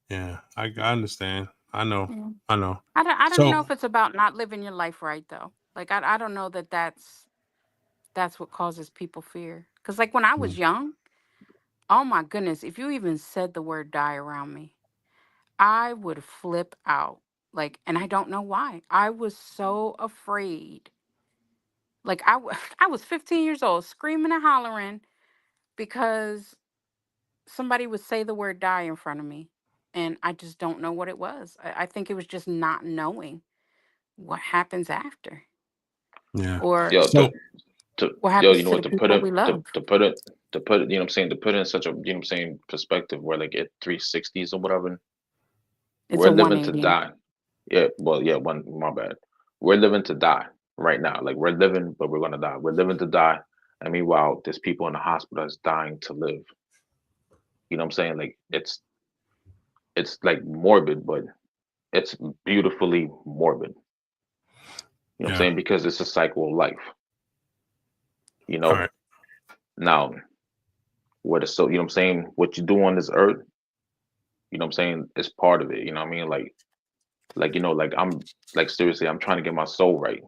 Yeah. I understand. I know. Yeah. I know. I don't know So if it's about not living your life right though. Like I don't know that that's what causes people fear. Cuz like when I was mm, young, oh my goodness, if you even said the word die around me, I would flip out. Like, and I don't know why. I was so afraid. Like I was 15 years old screaming and hollering because somebody would say the word die in front of me. And I just don't know what it was. I think it was just not knowing what happens after yeah. or Yo, So what you happens know to the what, people we love. to put it, you know what I'm saying, to put it in such a, you know what I'm saying, perspective where like at 360s or whatever, It's we're a living to 180. die. Yeah, well, yeah, one, my bad. We're living to die right now. Like we're living, but we're gonna die. We're living to die. And meanwhile, there's people in the hospital that's dying to live. You know what I'm saying? Like it's like morbid, but it's beautifully morbid. You know what I'm yeah. saying? Because it's a cycle of life. You All know. right. Now, what is so, you know what I'm saying? What you do on this earth, you know what I'm saying, is part of it. You know what I mean? Like like I'm like seriously, I'm trying to get my soul right.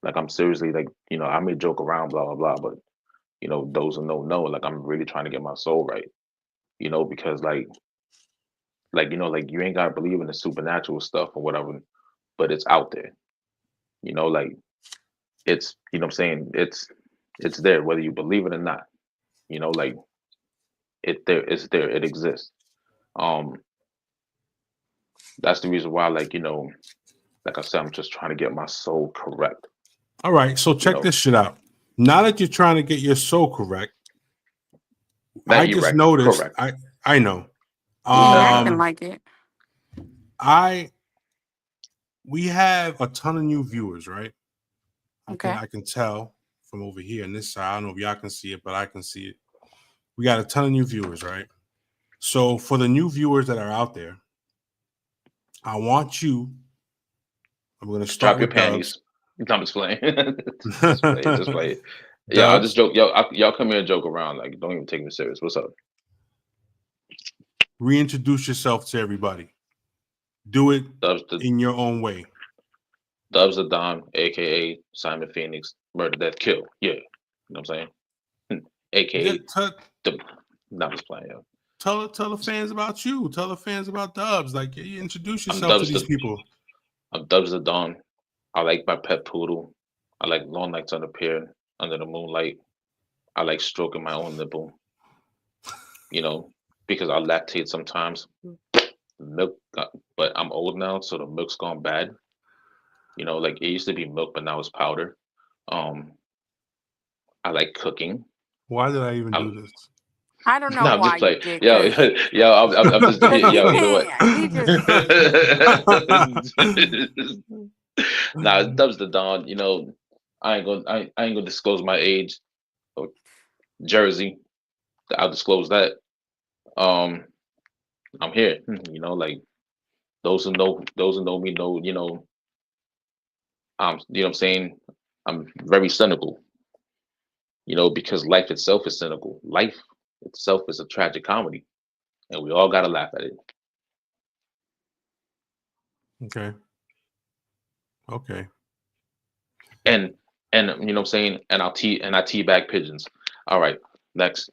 Like I'm seriously like, I may joke around, blah blah blah, but those who know, like I'm really trying to get my soul right. Because like you ain't gotta believe in the supernatural stuff or whatever, but it's out there. Like it's you know what I'm saying, it's there whether you believe it or not. Like it's there, it exists. Um, that's the reason why, like, like I said, I'm just trying to get my soul correct. All right. So You check know, this shit out. Now that you're trying to get your soul correct, I not just erect, noticed. correct. I know. He ain't acting Um, like it. I we have a ton of new viewers, right? I can Okay. I can tell from over here on this side. I don't know if y'all can see it, but I can see it. We got a ton of new viewers, right? So for the new viewers that are out there, I want you. I'm going to start Drop your with Dubs. panties. I'm just playing. Just play it. Just play it. Yeah, I'll just Dubs, joke. Yo, y'all come here and joke around. Like, don't even take me serious. What's up? reintroduce yourself to everybody. Do it Dubs the in your own way. Dubs the Don, aka Simon Phoenix, murder, death, kill. Yeah, you know what I'm saying? Yeah, AKA the. No, I'm just playing. Yo. tell the fans about you. Tell the fans about Dubs. Like you introduce I'm yourself to Dubs these the people. I'm Dubs the Don. I like my pet poodle. I like long nights on the pier under the moonlight. I like stroking my own nipple, you know, because I lactate sometimes. Milk, but I'm old now, so the milk's gone bad. Like it used to be milk, but now it's powder. Um, I like cooking. Why did I even I, do this? I don't know no, I'm why just you playing. did, Yo, cause yo, I'm just, cause he yo, you know what? can't. He just Nah, Dubs the Don. I ain't gonna disclose my age. Or Jersey, I'll disclose that. Um, I'm here. Like those who know me know. You know what I'm saying. I'm very cynical. Because life itself is cynical. Life itself is a tragic comedy, and we all gotta laugh at it. Okay. Okay. And you know what I'm saying. And I teabag pigeons. All right, next.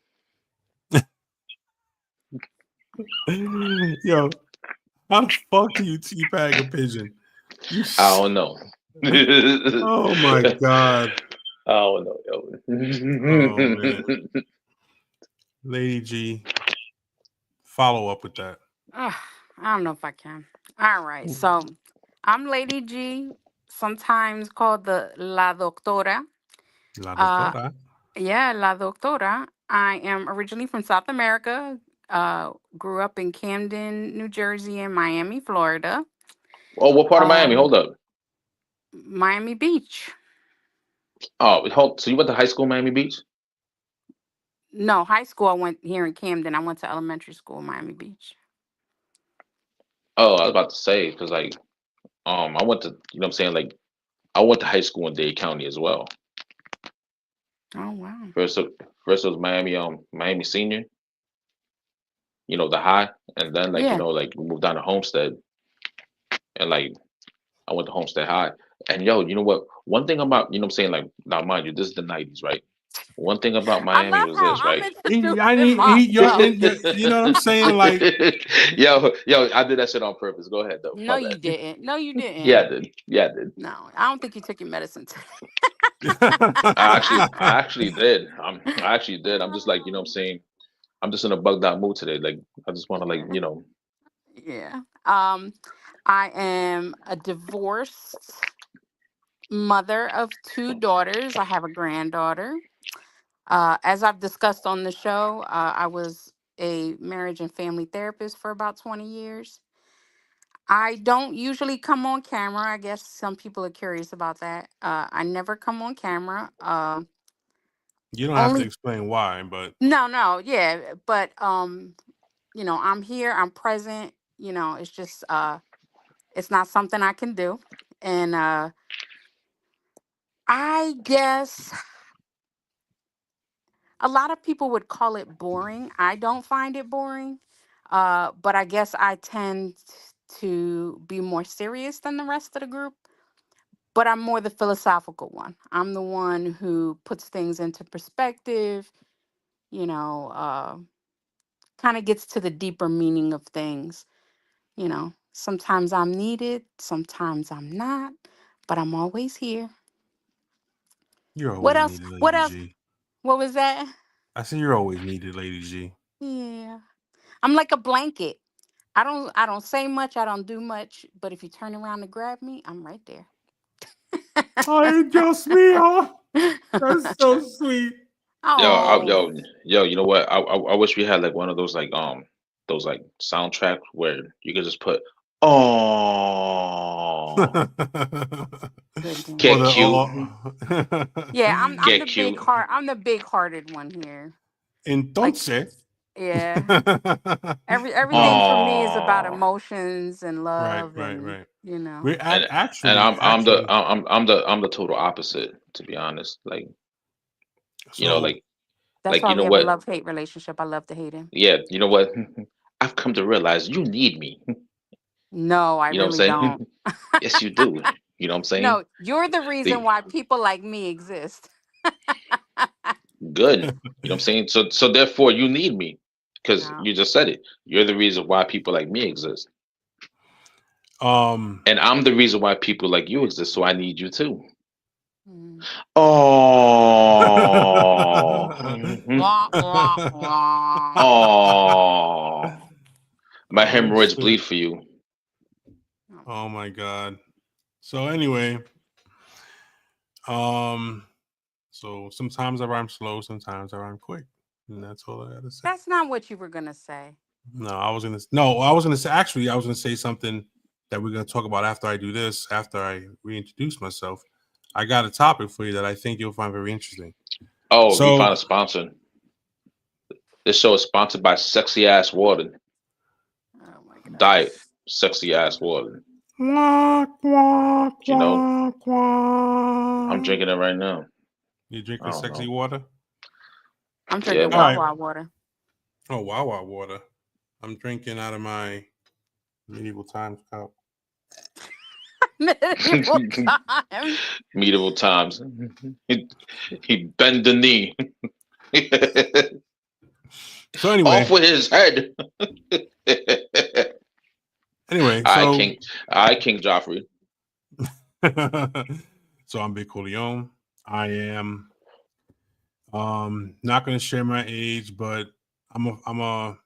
Yo, how the fuck do you teabag a pigeon? You. I don't know. Oh my god. I don't know, Oh man, yo. Lady G, follow up with that. Ugh, I don't know if I can. All right. So I'm Lady G, sometimes called the La Doctora. La Uh, doctora. yeah, La Doctora. I am originally from South America. Grew up in Camden, New Jersey, and Miami, Florida. Oh, what part of Miami? Um, Hold up. Miami Beach. Oh, hold. So you went to high school, in Miami Beach? No, high school I went here in Camden. I went to elementary school in Miami Beach. Oh, I was about to say because I went to what I'm saying, like I went to high school in Dade County as well. Oh wow. First, first it was Miami Senior, the high, and then Yeah. like we moved down to Homestead, and like I went to Homestead High. And yo, you know what? One thing about what I'm saying, like now mind you, this is the '90s, right? One thing about I Miami love was how this, I'm right? introducing myself. You know what I'm saying? Like, yo, I did that shit on purpose. Go ahead though. No, My you bad. didn't. No, you Yeah, didn't. I did. Yeah, I did. No, I don't think you took your medicine today. I actually did. I actually did. I'm just like, what I'm saying, I'm just in a bugged out mood today. Like, I just want to Yeah. like. Yeah. I am a divorced mother of two daughters. I have a granddaughter. As I've discussed on the show, I was a marriage and family therapist for about 20 years. I don't usually come on camera. I guess some people are curious about that. I never come on camera. you don't have to Only explain why, but no, yeah, but I'm here, I'm present. It's just it's not something I can do. And I guess a lot of people would call it boring. I don't find it boring. But I guess I tend to be more serious than the rest of the group. But I'm more the philosophical one. I'm the one who puts things into perspective, you know, kind of gets to the deeper meaning of things. Sometimes I'm needed, sometimes I'm not, but I'm always here. you're What always else? needed, What Lady else? G. What was that? I said you're always needed, Lady G. Yeah. I'm like a blanket. I don't say much, I don't do much, but if you turn around to grab me, I'm right there. Ay, Dios mío. That's so sweet. Oh, You know what? I wish we had like one of those like soundtracks where you could just put oh Or goodness. get the cute, Yeah, I'm the get big cute. heart. I'm the big hearted one here. Like, Entonces. yeah. Everything um, for me is about Oh, emotions and right, love right, and right. you know. We're and actually, I'm the actually. I'm the total opposite, to be honest. Like So That's why you we know have a what? love hate relationship. I love to hate him. Yeah, you know what? I've come to realize you need me. No, I You know what I'm really don't. saying? Yes, you do. You know what I'm saying? No, you're the reason The why people like me exist. good. You know what I'm saying? So therefore you need me. Because No. you just said it. You're the reason why people like me exist. um And I'm the reason why people like you exist. So I need you too. Mm. Oh. Mhm. Wah, wah, wah. Oh. My oh hemorrhoids shit. bleed for you. Oh my god. So anyway, um so sometimes I rhyme slow, sometimes I rhyme quick. And that's all I gotta say. That's not what you were gonna say. I was gonna say actually I was gonna say something that we're gonna talk about after I do this, after I reintroduce myself. I got a topic for you that I think you'll find very interesting. Oh, he So, found a sponsor. This show is sponsored by Sexy Ass Water Oh my Diet. gosh. Sexy Ass Water. quack, quack, You know, quack, I'm quack. drinking it right now. You I drinking don't sexy know. water? I'm Yeah, drinking All right. man. Wawa water. Oh, Wawa water. I'm drinking out of my medieval times cup. Medieval times. Medieval times. he, he bend the knee. So Off anyway, with his head. anyway, I so King. I King Joffrey. so I'm Big Corleone. I am not gonna share my age, but I don't know, I'm a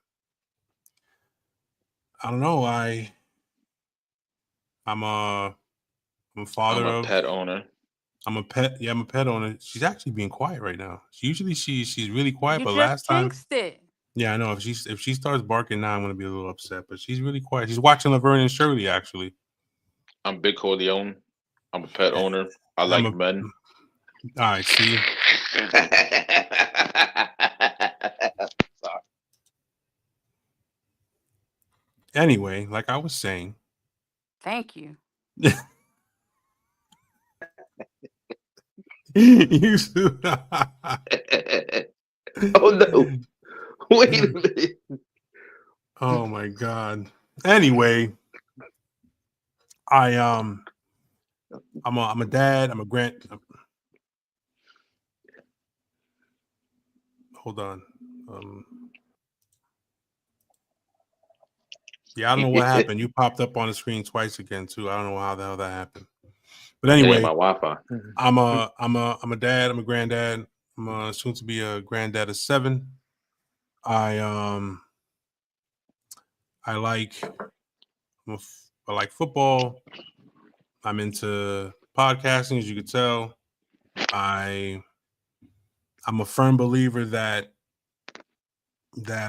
I'm a I'm father a of pet owner. I'm a pet. Yeah, I'm a pet owner. She's actually being quiet right now. Usually she's really quiet, You but just last time, jinxed it. yeah, I know if she starts barking now, I'm gonna be a little upset. But she's really quiet. She's watching Laverne and Shirley actually. I'm Big Corleone. I'm a pet Eh, owner. I I'm like a men. all right. See, anyway, like I was saying, Thank you. you Oh no! Wait a minute. oh my god. Anyway, I I'm a dad. I'm a grand. Hold on. Um, yeah, I don't know what happened. You popped up on the screen twice again too. I don't know how the hell that happened. But It ain't my anyway, Wi-Fi. I'm a dad. I'm a granddad. I'm soon to be a granddad of 7. I I like I like football. I'm into podcasting, as you could tell. I I'm a firm believer that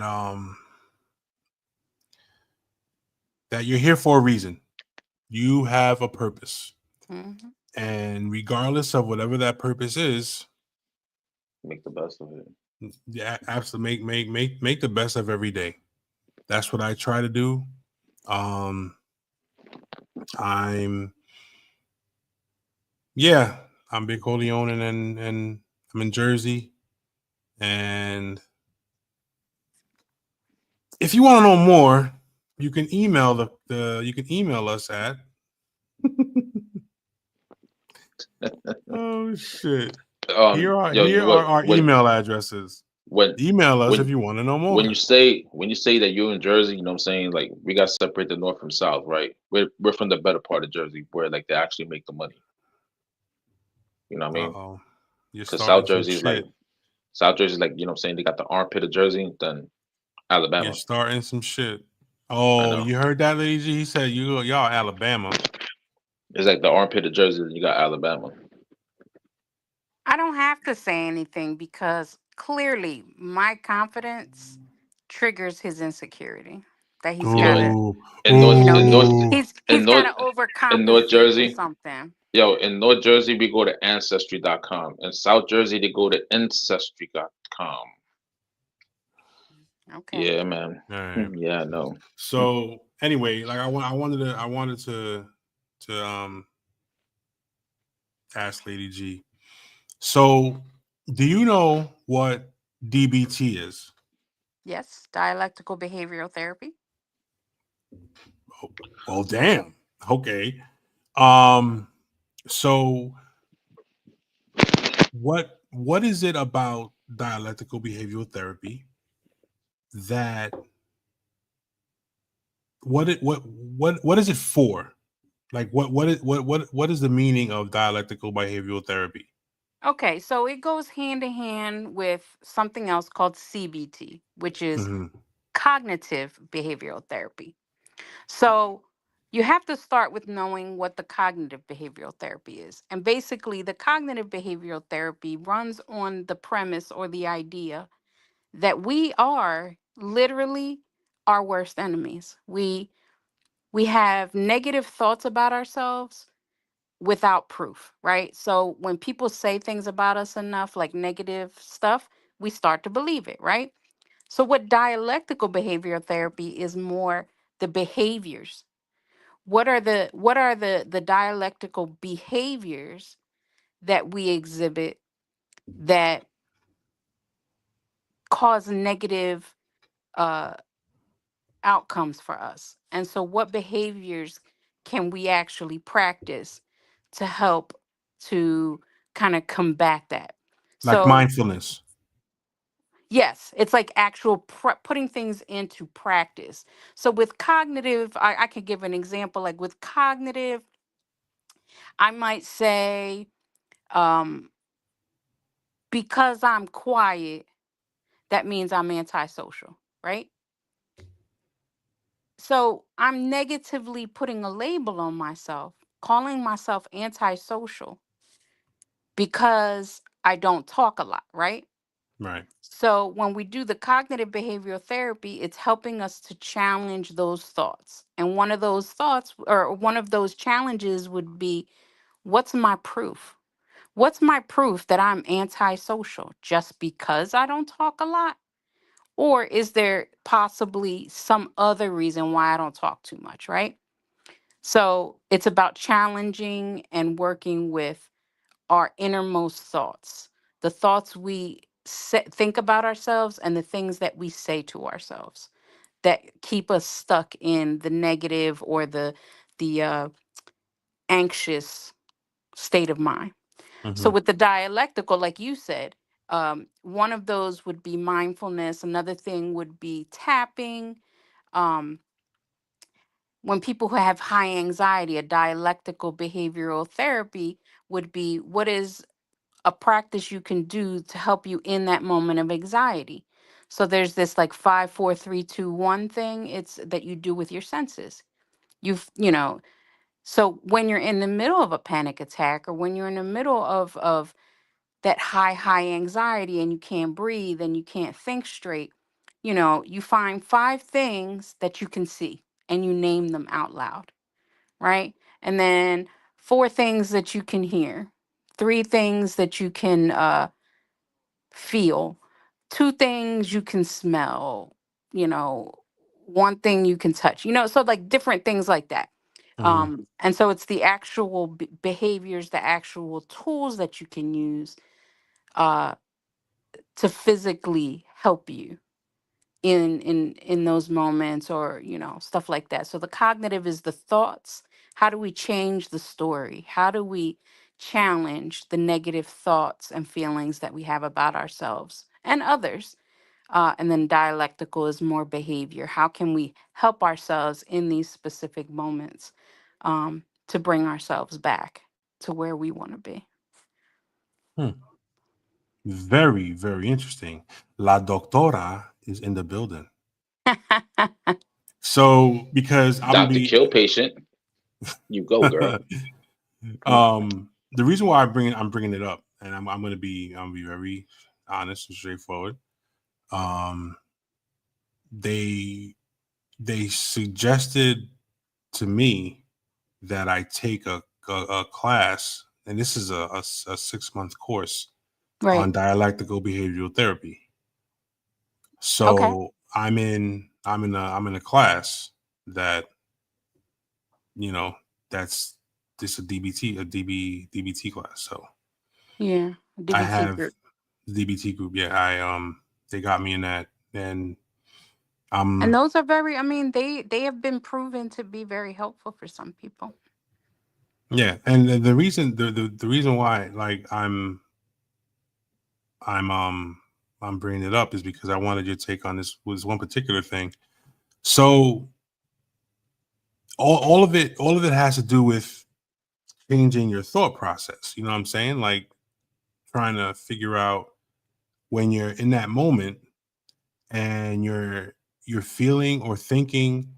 um that you're here for a reason. You have a purpose. Hmm. And regardless of whatever that purpose is, Make the best of it. yeah, absolutely make the best of every day. That's what I try to do. Um, I'm yeah, I'm Big Corleone and I'm in Jersey. And if you want to know more, you can email the you can email us at oh shit. Yo, Here are what our email addresses. when Email us if when you want to know when more. you say that you're in Jersey, you know what I'm saying? Like we got to separate the north from south, right? We're from the better part of Jersey, where like they actually make the money. You know what I mean? Uh-oh. You're Because starting South some Jersey is like shit. you know what I'm saying? They got the armpit of Jersey, then You're Alabama. starting some shit. I Oh, know. you heard that, Lady G? He said y'all Alabama. It's like the armpit of Jersey, then you got Alabama. I don't have to say anything because clearly my confidence triggers his insecurity. That he's You know, gotta, Ooh, in you North know, in he's North ooh. he's in he's North gotta in North overcompensate for Jersey, something. yo, in North Jersey we go to ancestry.com. In South Jersey they go to ancestry.com. Okay. Yeah, man. All right. Yeah, I know. So anyway, like I wanted to ask Lady G. So do you know what DBT is? Yes, dialectical behavioral therapy. Oh, well, damn. Okay. Um. So what is it about dialectical behavioral therapy that what is it for? Like what is the meaning of dialectical behavioral therapy? Okay, so it goes hand in hand with something else called CBT, which is Hmm. cognitive behavioral therapy. So you have to start with knowing what the cognitive behavioral therapy is. And basically, the cognitive behavioral therapy runs on the premise or the idea that we are literally our worst enemies. We have negative thoughts about ourselves. without proof, right? So when people say things about us enough, like negative stuff, we start to believe it, right? So what dialectical behavioral therapy is more the behaviors. What are the dialectical behaviors that we exhibit that cause negative uh outcomes for us? And so what behaviors can we actually practice to help to kind of combat that? Like So mindfulness. yes, it's like actual putting things into practice. So with cognitive, I could give an example. Like with cognitive, I might say, um, because I'm quiet, that means I'm antisocial, right? So I'm negatively putting a label on myself, calling myself antisocial because I don't talk a lot, right? Right. So when we do the cognitive behavioral therapy, it's helping us to challenge those thoughts. And one of those thoughts or one of those challenges would be, what's my proof? What's my proof that I'm antisocial just because I don't talk a lot? Or is there possibly some other reason why I don't talk too much, right? So it's about challenging and working with our innermost thoughts, the thoughts we think about ourselves and the things that we say to ourselves that keep us stuck in the negative or the anxious state of mind. So Hmm. with the dialectical, like you said, one of those would be mindfulness. Another thing would be tapping. Um, when people who have high anxiety, a dialectical behavioral therapy would be, what is a practice you can do to help you in that moment of anxiety? So there's this like 5 4 3 2 1 thing. It's that you do with your senses. You know. So when you're in the middle of a panic attack, or when you're in the middle of that high anxiety and you can't breathe and you can't think straight, you find 5 things that you can see and you name them out loud, right? And then 4 things that you can hear, 3 things that you can feel, 2 things you can smell, you know, 1 thing you can touch, so like different things like that. Hmm. And so it's the actual behaviors, the actual tools that you can use uh, to physically help you in those moments, or stuff like that. So the cognitive is the thoughts. How do we change the story? How do we challenge the negative thoughts and feelings that we have about ourselves and others? And then dialectical is more behavior. How can we help ourselves in these specific moments, to bring ourselves back to where we want to be? Hmm. Very, very interesting. La doctora is in the building. So because I'm gonna Dr. be Kill Patient, you go, girl. the reason why I'm bringing it up, and I'm gonna be very honest and straightforward. Um, they they suggested to me that I take a class, and this is a 6 month course Right. on dialectical behavioral therapy. Okay. So I'm in a class that you know that's this a DBT class. So Yeah. I DBT have group. the DBT group. Yeah, they got me in that, and And I'm those are very, I mean, they have been proven to be very helpful for some people. yeah, and the reason why like I'm I'm bringing it up is because I wanted your take on this was one particular thing. So all of it has to do with changing your thought process. You know what I'm saying? Like trying to figure out when you're in that moment and you're feeling or thinking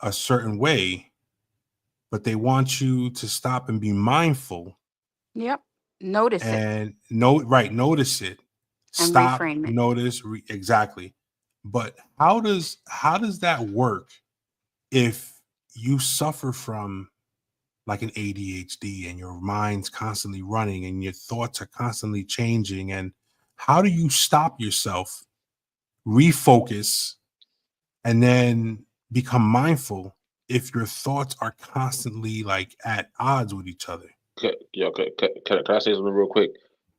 a certain way, but they want you to stop and be mindful Yep. Notice it and notice it, and stop, reframe it. notice, exactly. But how does that work if you suffer from like an ADHD and your mind's constantly running and your thoughts are constantly changing. And how do you stop yourself, refocus, and then become mindful if your thoughts are constantly like at odds with each other? Can I say something real quick?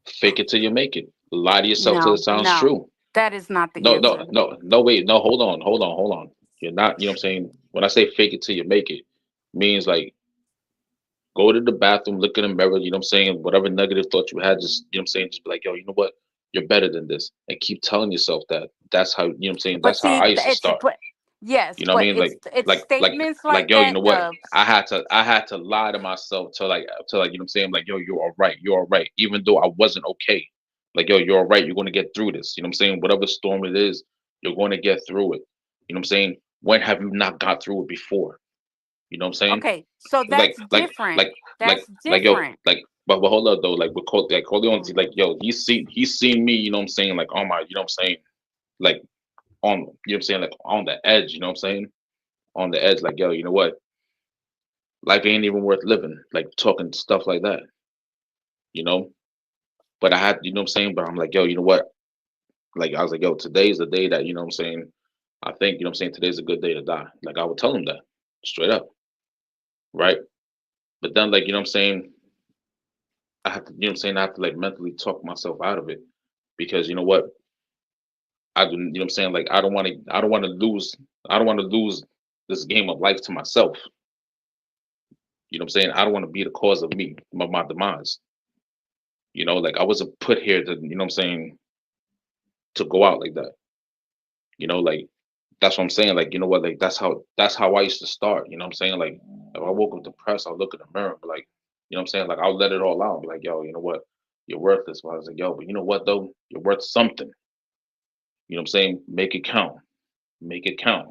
Fake it till you make it. Lie to yourself till it No, sounds no, true. that is not the No, no, answer. no, no, wait, no, hold on. You're not, you know what I'm saying? When I say fake it till you make it, means like go to the bathroom, look in the mirror, you know what I'm saying? Whatever negative thought you had, just, you know what I'm saying? Just be like, yo, you know what? You're better than this. And keep telling yourself that. That's how, you know what I'm saying? But That's how see, I used to it's start. but yes, You know what I but mean? it's Like, like, statements like yo, you that, know what? Dubs. I had to lie to myself to like, you know what I'm saying? Like, yo, you're all right. You're all right. Even though I wasn't okay. Like, yo, you're all right. You're going to get through this. You know what I'm saying? Whatever storm it is, you're going to get through it. You know what I'm saying? When have you not got through it before? You know what I'm saying? Okay, so Like, that's like, different. like, That's like, yo, different. but hold up though. Like with Corleone, Mm. like, yo, he's seen me. You know what I'm saying? Like on my, you know what I'm saying? Like on, you know what I'm saying? Like on the edge. You know what I'm saying? On the edge. Like, yo, you know what? Life ain't even worth living. Like talking stuff like that. You know. But I had, you know what I'm saying? But I'm like, yo, you know what? Like I was like, yo, today's the day that, you know what I'm saying? I think, you know what I'm saying? Today's a good day to die. Like I would tell him that straight up, right? But then, like, you know what I'm saying? I have to, you know what I'm saying? I have to like mentally talk myself out of it because you know what? I do, you know what I'm saying? Like I don't want to lose this game of life to myself. You know what I'm saying? I don't want to be the cause of my demise. You know, like I wasn't put here to, you know what I'm saying, to go out like that. You know, like that's what I'm saying. Like, you know what, like that's how I used to start. You know what I'm saying? Like if I woke up depressed, I'll look in the mirror, but like, you know what I'm saying? Like I'll let it all out. Be like, yo, you know what? You're worthless. But I was like, yo, but you know what though? You're worth something. You know what I'm saying? Make it count. Make it count.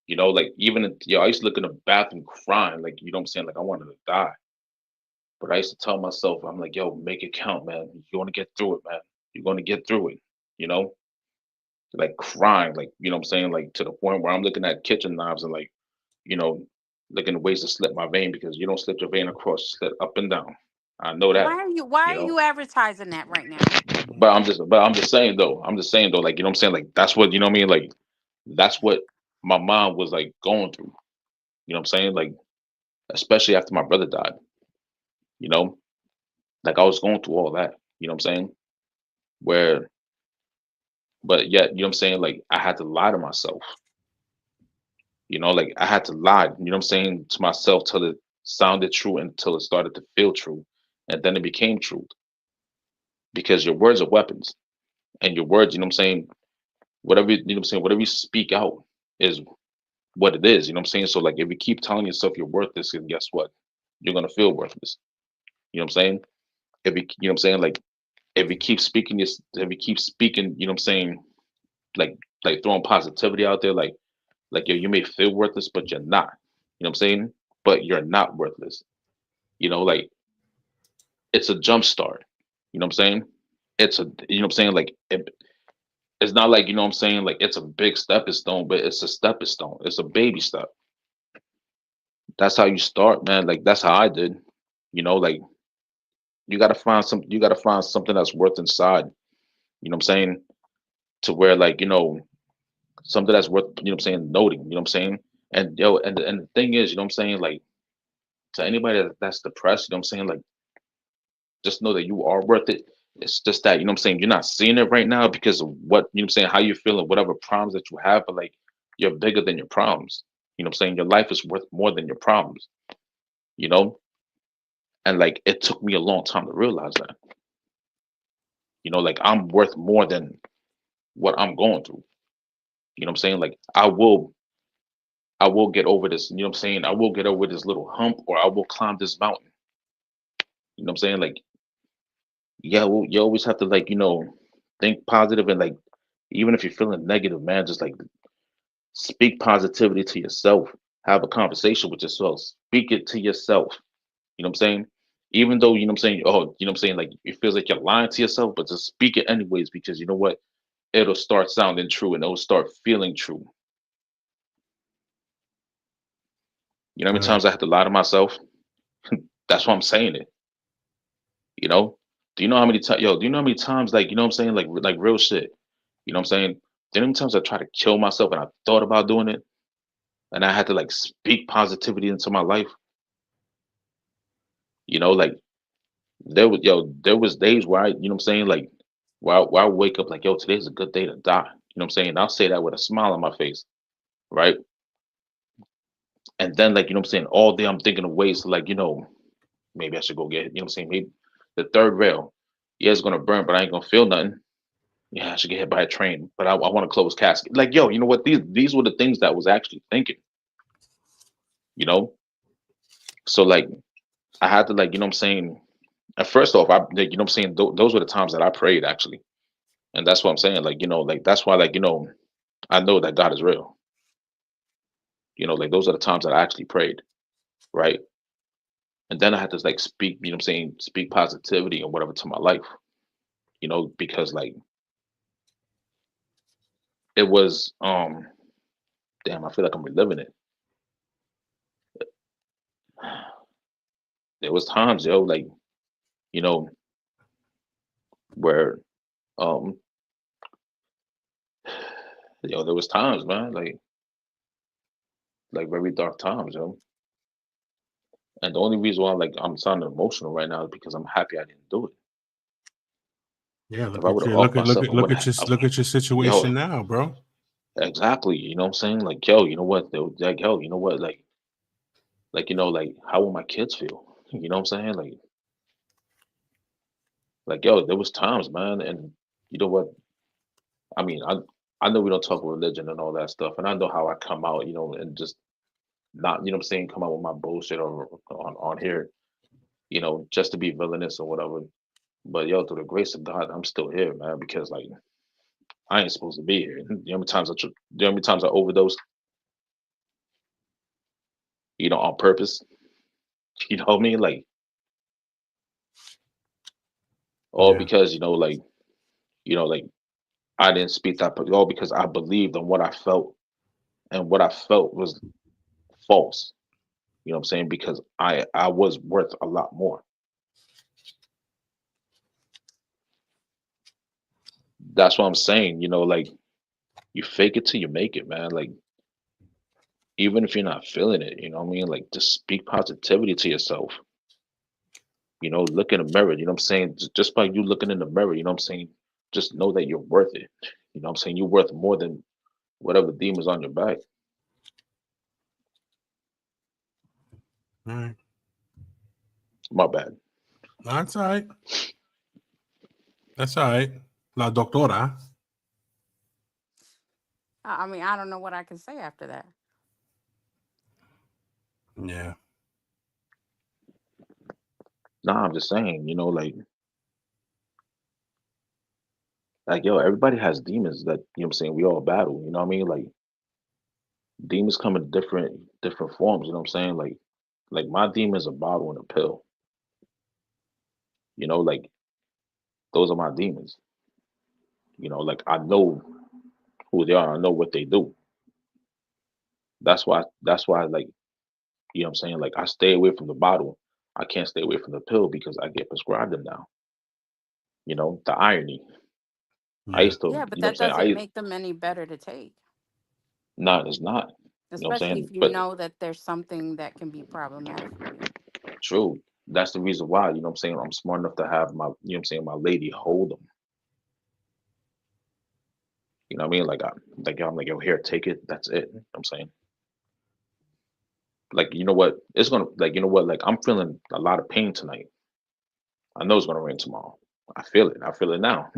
You know, like even I used to look in the bathroom crying, like you know what I'm saying, like I wanted to die. But I used to tell myself, I'm like, yo, make it count, man. You're gonna get through it, man. You're gonna get through it. You know, like crying, like you know what I'm saying, like to the point where I'm looking at kitchen knives and like, you know, looking at ways to slip my vein because you don't slip your vein across, you slip up and down. I know that, Why you are know. you advertising that right now? But I'm just saying though. I'm just saying though, like you know what I'm saying, like that's what you know what I mean, like that's what my mom was like going through. You know what I'm saying, like especially after my brother died. You know, like I was going through all that. You know what I'm saying? Where, but yet, you know what I'm saying? Like I had to lie to myself. You know, like I had to lie. You know what I'm saying to myself till it sounded true until it started to feel true, and then it became true. Because your words are weapons, and your words, you know what I'm saying? Whatever you know what I'm saying, whatever you speak out is what it is. You know what I'm saying? So like, if you keep telling yourself you're worthless, then guess what? You're gonna feel worthless. You know what I'm saying? If you know what I'm saying, like if you keep speaking this, if you keep speaking, you know what I'm saying, like throwing positivity out there, like yo, you may feel worthless, but you're not. You know what I'm saying? But you're not worthless. You know, like it's a jump start. You know what I'm saying? It's a you know what I'm saying, like it's not like you know what I'm saying, like it's a big stepping stone, but it's a stepping stone. It's a baby step. That's how you start, man. Like that's how I did. You know, like you gotta find something that's worth inside. You know what I'm saying? To where like, you know, something that's worth, you know what I'm saying, noting, you know what I'm saying? And yo, and the thing is, you know what I'm saying, like to anybody that's depressed, you know what I'm saying, like just know that you are worth it. It's just that, you know what I'm saying, you're not seeing it right now because of what, you know what I'm saying, how you feeling, whatever problems that you have, but like you're bigger than your problems. You know what I'm saying? Your life is worth more than your problems, you know? And like it took me a long time to realize that. You know, like I'm worth more than what I'm going through. You know what I'm saying? Like I will get over this, you know what I'm saying? I will get over this little hump or I will climb this mountain. You know what I'm saying? Like, yeah, well, you always have to like, you know, think positive and like even if you're feeling negative, man, just like speak positivity to yourself. Have a conversation with yourself. Speak it to yourself. You know what I'm saying? Even though, you know what I'm saying, oh, you know what I'm saying, like it feels like you're lying to yourself, but just speak it anyways, because you know what? It'll start sounding true and it'll start feeling true. You know how many Right. times I had to lie to myself? That's why I'm saying it. You know? Do you know how many times, yo? Do you know how many times, like, you know what I'm saying, like real shit? You know what I'm saying? Do you know how many times I tried to kill myself and I thought about doing it, and I had to like speak positivity into my life? You know, like there was days where you know what I'm saying, like where I wake up like, yo, today's a good day to die. You know what I'm saying? I'll say that with a smile on my face, right? And then like, you know what I'm saying, all day I'm thinking of ways to like, maybe I should go get, you know what I'm saying, maybe the third rail, yeah, it's gonna burn, but I ain't gonna feel nothing. Yeah, I should get hit by a train, but I want to close casket. Like, yo, you know what? These were the things that I was actually thinking, you know? So like I had to like, you know what I'm saying? And first off, like, you know what I'm saying, those were the times that I prayed actually. And that's what I'm saying. Like, like that's why, like, I know that God is real. Like those are the times that I actually prayed, right? And then I had to like speak, you know what I'm saying, speak positivity and whatever to my life, because like it was damn, I feel like I'm reliving it. There was times, yo, like, you know, where um there was times, man, like very dark times, yo. And the only reason why like I'm sounding emotional right now is because I'm happy I didn't do it. Yeah, If I would have off myself, I would have. look at your Yo, situation now, bro. exactly. You know what I'm saying? Like, yo, you know what? They were like, yo, you know what? Like, like, how will my kids feel? You know what I'm saying? Like, yo, there was times, man, and you know what? I mean, I know we don't talk religion and all that stuff, and I know how I come out, and just not, you know what I'm saying, come out with my bullshit on here, just to be villainous or whatever. But yo, through the grace of God, I'm still here, man, because like I ain't supposed to be here. You know how many times you know how many times I overdosed, on purpose. You know what I mean? Like all Yeah, because, like I didn't speak that, but all because I believed in what I felt, and what I felt was false. You know what I'm saying? Because I was worth a lot more. That's what I'm saying. Like you fake it till you make it, man. Like even if you're not feeling it, you know what I mean? Like just speak positivity to yourself. Look in the mirror. You know what I'm saying? Just by you looking in the mirror, you know what I'm saying? Just know that you're worth it. You know what I'm saying? You're worth more than whatever demons on your back. all right. My bad. That's all right. That's all right. La doctora. I mean, I don't know what I can say after that. Yeah. Nah, I'm just saying, like yo, everybody has demons that, you know what I'm saying, we all battle, you know what I mean? Like demons come in different forms, you know what I'm saying? Like my demon is a bottle and a pill. Like those are my demons. Like I know who they are, I know what they do. That's why like, you know what I'm saying? Like I stay away from the bottle. I can't stay away from the pill because I get prescribed them now. The irony. I Yeah. used to, Yeah, but you know what that I'm saying? doesn't make them any better to take, Not, it's not. You know what I'm especially saying? if you But know that there's something that can be problematic for you. true. That's the reason why, you know what I'm saying? I'm smart enough to have my, you know what I'm saying, my lady hold them. You know what I mean? I'm like, yo, here, take it. That's it. You know what I'm saying? Like, you know what? It's gonna like, you know what? Like I'm feeling a lot of pain tonight. I know it's gonna rain tomorrow. I feel it. I feel it now.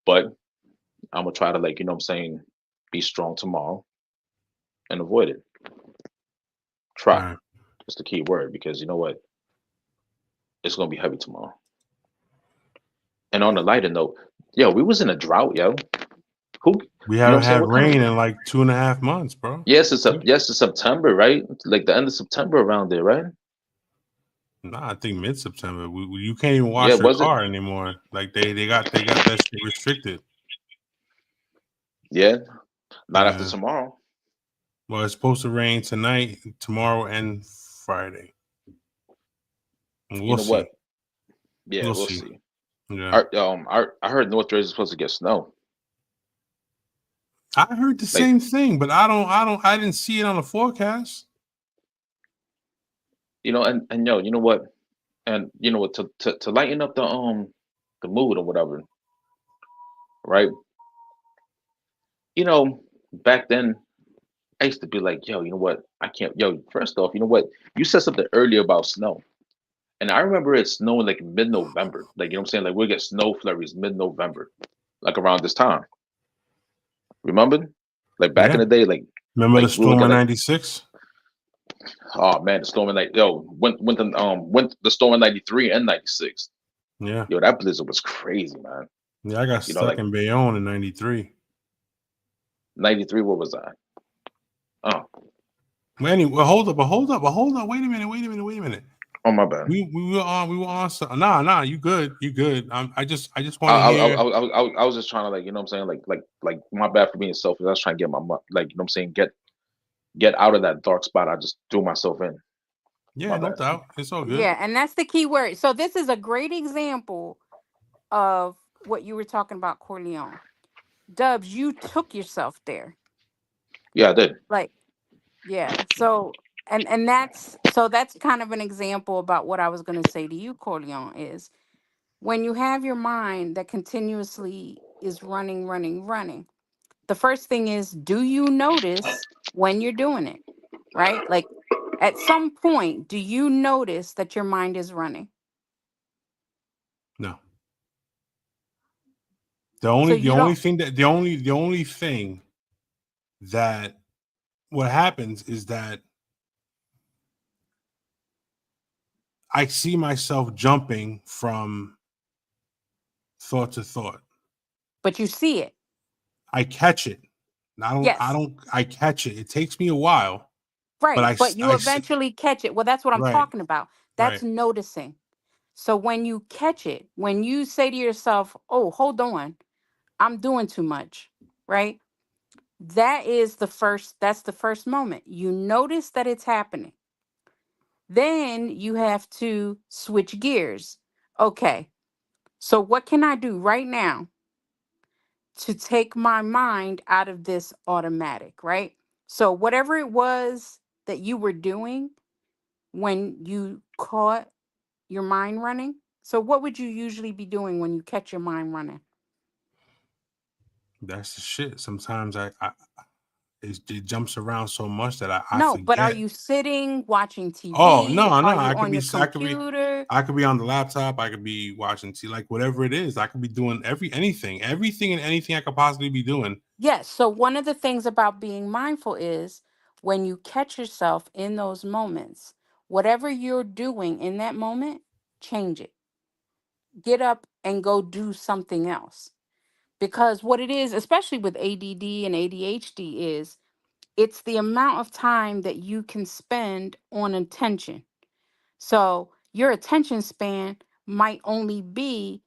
But I'm gonna try to like, you know what I'm saying, be strong tomorrow and avoid it. All Try. right. That's the key word because you know what? It's gonna be heavy tomorrow. And on a lighter note, yo, we was in a drought, yo. Who, We you know what I'm haven't saying? had What kind of rain in like 2.5 months, bro. yes, it's September, right? Like the end of September around there, right? Nah, I think mid September. You can't even Yeah, wash your was it? car anymore. Like they got that shit restricted. Yeah, not after Yeah. tomorrow. Well, it's supposed to rain tonight, tomorrow, and Friday. You We'll know what? see. Yeah, We'll we'll see. see. Yeah. I heard North Jersey's supposed to get snow. I heard the Like, same thing, but I didn't see it on the forecast. and yo, you know what? And you know what? To lighten up the mood or whatever, right? You know, back then I used to be like, yo, you know what? I can't. Yo, first off, you know what? You said something earlier about snow, and I remember it snowing like mid-November. Like, you know what I'm saying? Like, we'll get snow flurries mid-November, like around this time. Remember? Like back in Yeah. the day, like Remember the like we would storm get of like, '96? oh man, the storm in like yo, went the storm in '93 and '96. Yeah. Yo, that blizzard was crazy, man. Yeah, I got You know, stuck like in Bayonne in '93. '93. What was that? Oh, Well, anyway, hold up. Wait a minute. oh my bad. We were on. Nah. You good? You good? I just I want to I, I, hear. I was just trying to like you know what I'm saying like my bad for being selfish. I was trying to get like you know what I'm saying get out of that dark spot I just threw myself in. Yeah, My no bad. doubt. It's all good. Yeah, and that's the key word. So this is a great example of what you were talking about, Corleone. Dubs, you took yourself there. Yeah, I did. Like, yeah. So that's kind of an example about what I was going to say to you, Corleone, is when you have your mind that continuously is running, running, running. The first thing is, do you notice when you're doing it? Right? Like at some point, do you notice that your mind is running? No. The So only the you only don't, thing that the only thing that what happens is that I see myself jumping from thought to thought. but you see it. I catch it. Yes. I catch it. It takes me a while, but Right. But you eventually catch it. Well, that's what I'm right, talking about. That's right. noticing. So when you catch it, when you say to yourself, oh, hold on, I'm doing too much, right? That's the first moment. You notice that it's happening. Then you have to switch gears. Okay, so what can I do right now to take my mind out of this automatic, right? So whatever it was that you were doing when you caught your mind running. So what would you usually be doing when you catch your mind running? That's the shit. Sometimes it jumps around so much that I No, but are forget. you sitting watching Oh TV? no, no. Are you on your computer? I could be on the laptop. I could be watching TV, like whatever it is. I could be doing everything and anything I could possibly be doing. Yes. So one of the things about being mindful is when you catch yourself in those moments, whatever you're doing in that moment, change it. Get up and go do something else. Because what it is, especially with ADD and ADHD, is it's the amount of time that you can spend on attention. So your attention span might only be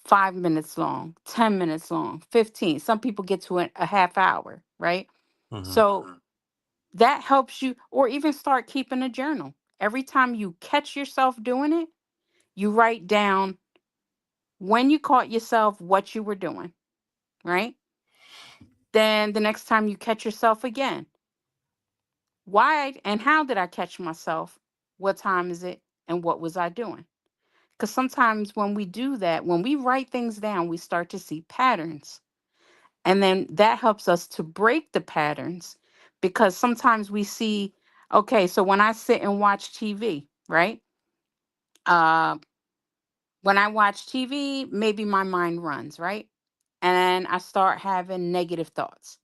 5 minutes long, 10 minutes long, 15. Some people get to a half hour, right? Mhm. So that helps you, or even start keeping a journal. Every time you catch yourself doing it, you write down when you caught yourself, what you were doing, right? Then the next time you catch yourself again, why and how did I catch myself? What time is it? And what was I doing? Because sometimes when we do that, when we write things down, we start to see patterns. And then that helps us to break the patterns because sometimes we see, okay, so when I sit and watch TV, right? Uh, when I watch TV, maybe my mind runs, right? And I start having negative thoughts.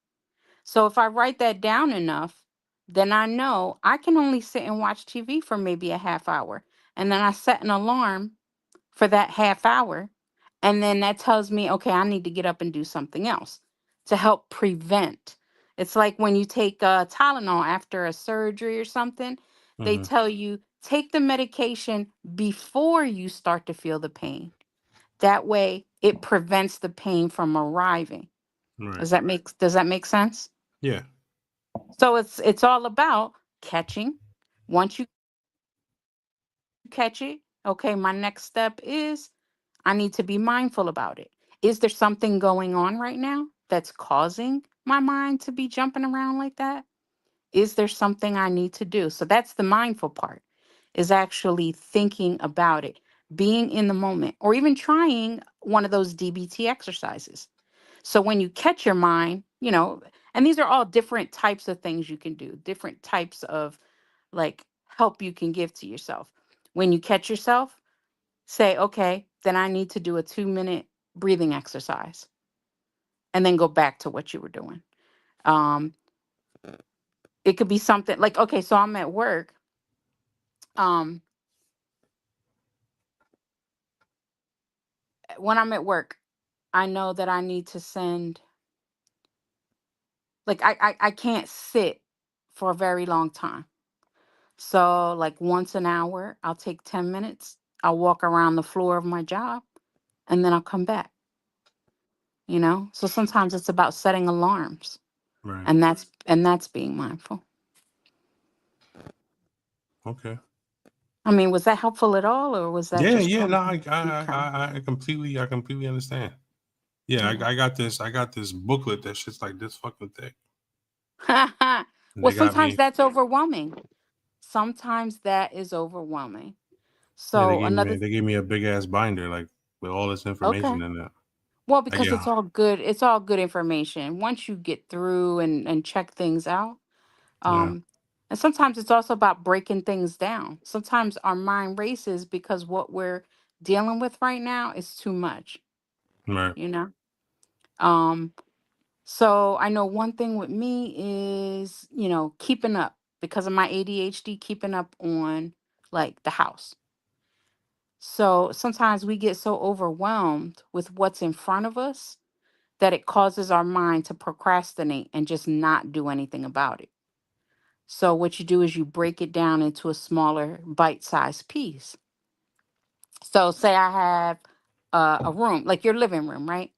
So if I write that down enough, then I know I can only sit and watch TV for maybe a half hour. And then I set an alarm for that half hour. And then that tells me, okay, I need to get up and do something else to help prevent. It's like when you take Tylenol after a surgery or something, they Mhm. tell you take the medication before you start to feel the pain. That way it prevents the pain from arriving. Right. Does that make sense? Yeah. So it's all about catching. Once you catch it, okay, my next step is I need to be mindful about it. Is there something going on right now that's causing my mind to be jumping around like that? Is there something I need to do? So that's the mindful part, is actually thinking about it, being in the moment, or even trying one of those DBT exercises. So when you catch your mind, and these are all different types of things you can do, different types of like help you can give to yourself. When you catch yourself, say, okay, then I need to do a 2-minute breathing exercise and then go back to what you were doing. Um, it could be something like, okay, so I'm at work. Um, when I'm at work, I know that I need to send, like, I can't sit for a very long time. So, like, once an hour, I'll take 10 minutes. I'll walk around the floor of my job and then I'll come back, So sometimes it's about setting alarms, Right. and that's being mindful. Okay. I mean, was that helpful at all, or was that Yeah, just yeah. No, coming? Okay. I completely understand. Yeah, Yeah. I got this booklet that shit's like this fucking thick. And Well, they got sometimes me. that's overwhelming. Sometimes that is overwhelming. Yeah, So another, they gave me a big ass binder like with all this okay. information in it. Well, Like, because yeah, it's all good information. Once you get through and check things out, yeah, um, and sometimes it's also about breaking things down. Sometimes our mind races because what we're dealing with right now is too much, right, you know? Um, so I know one thing with me is, keeping up because of my ADHD, keeping up on like the house. So sometimes we get so overwhelmed with what's in front of us that it causes our mind to procrastinate and just not do anything about it. So what you do is you break it down into a smaller bite-sized piece. So say I have a room, like your living room, right?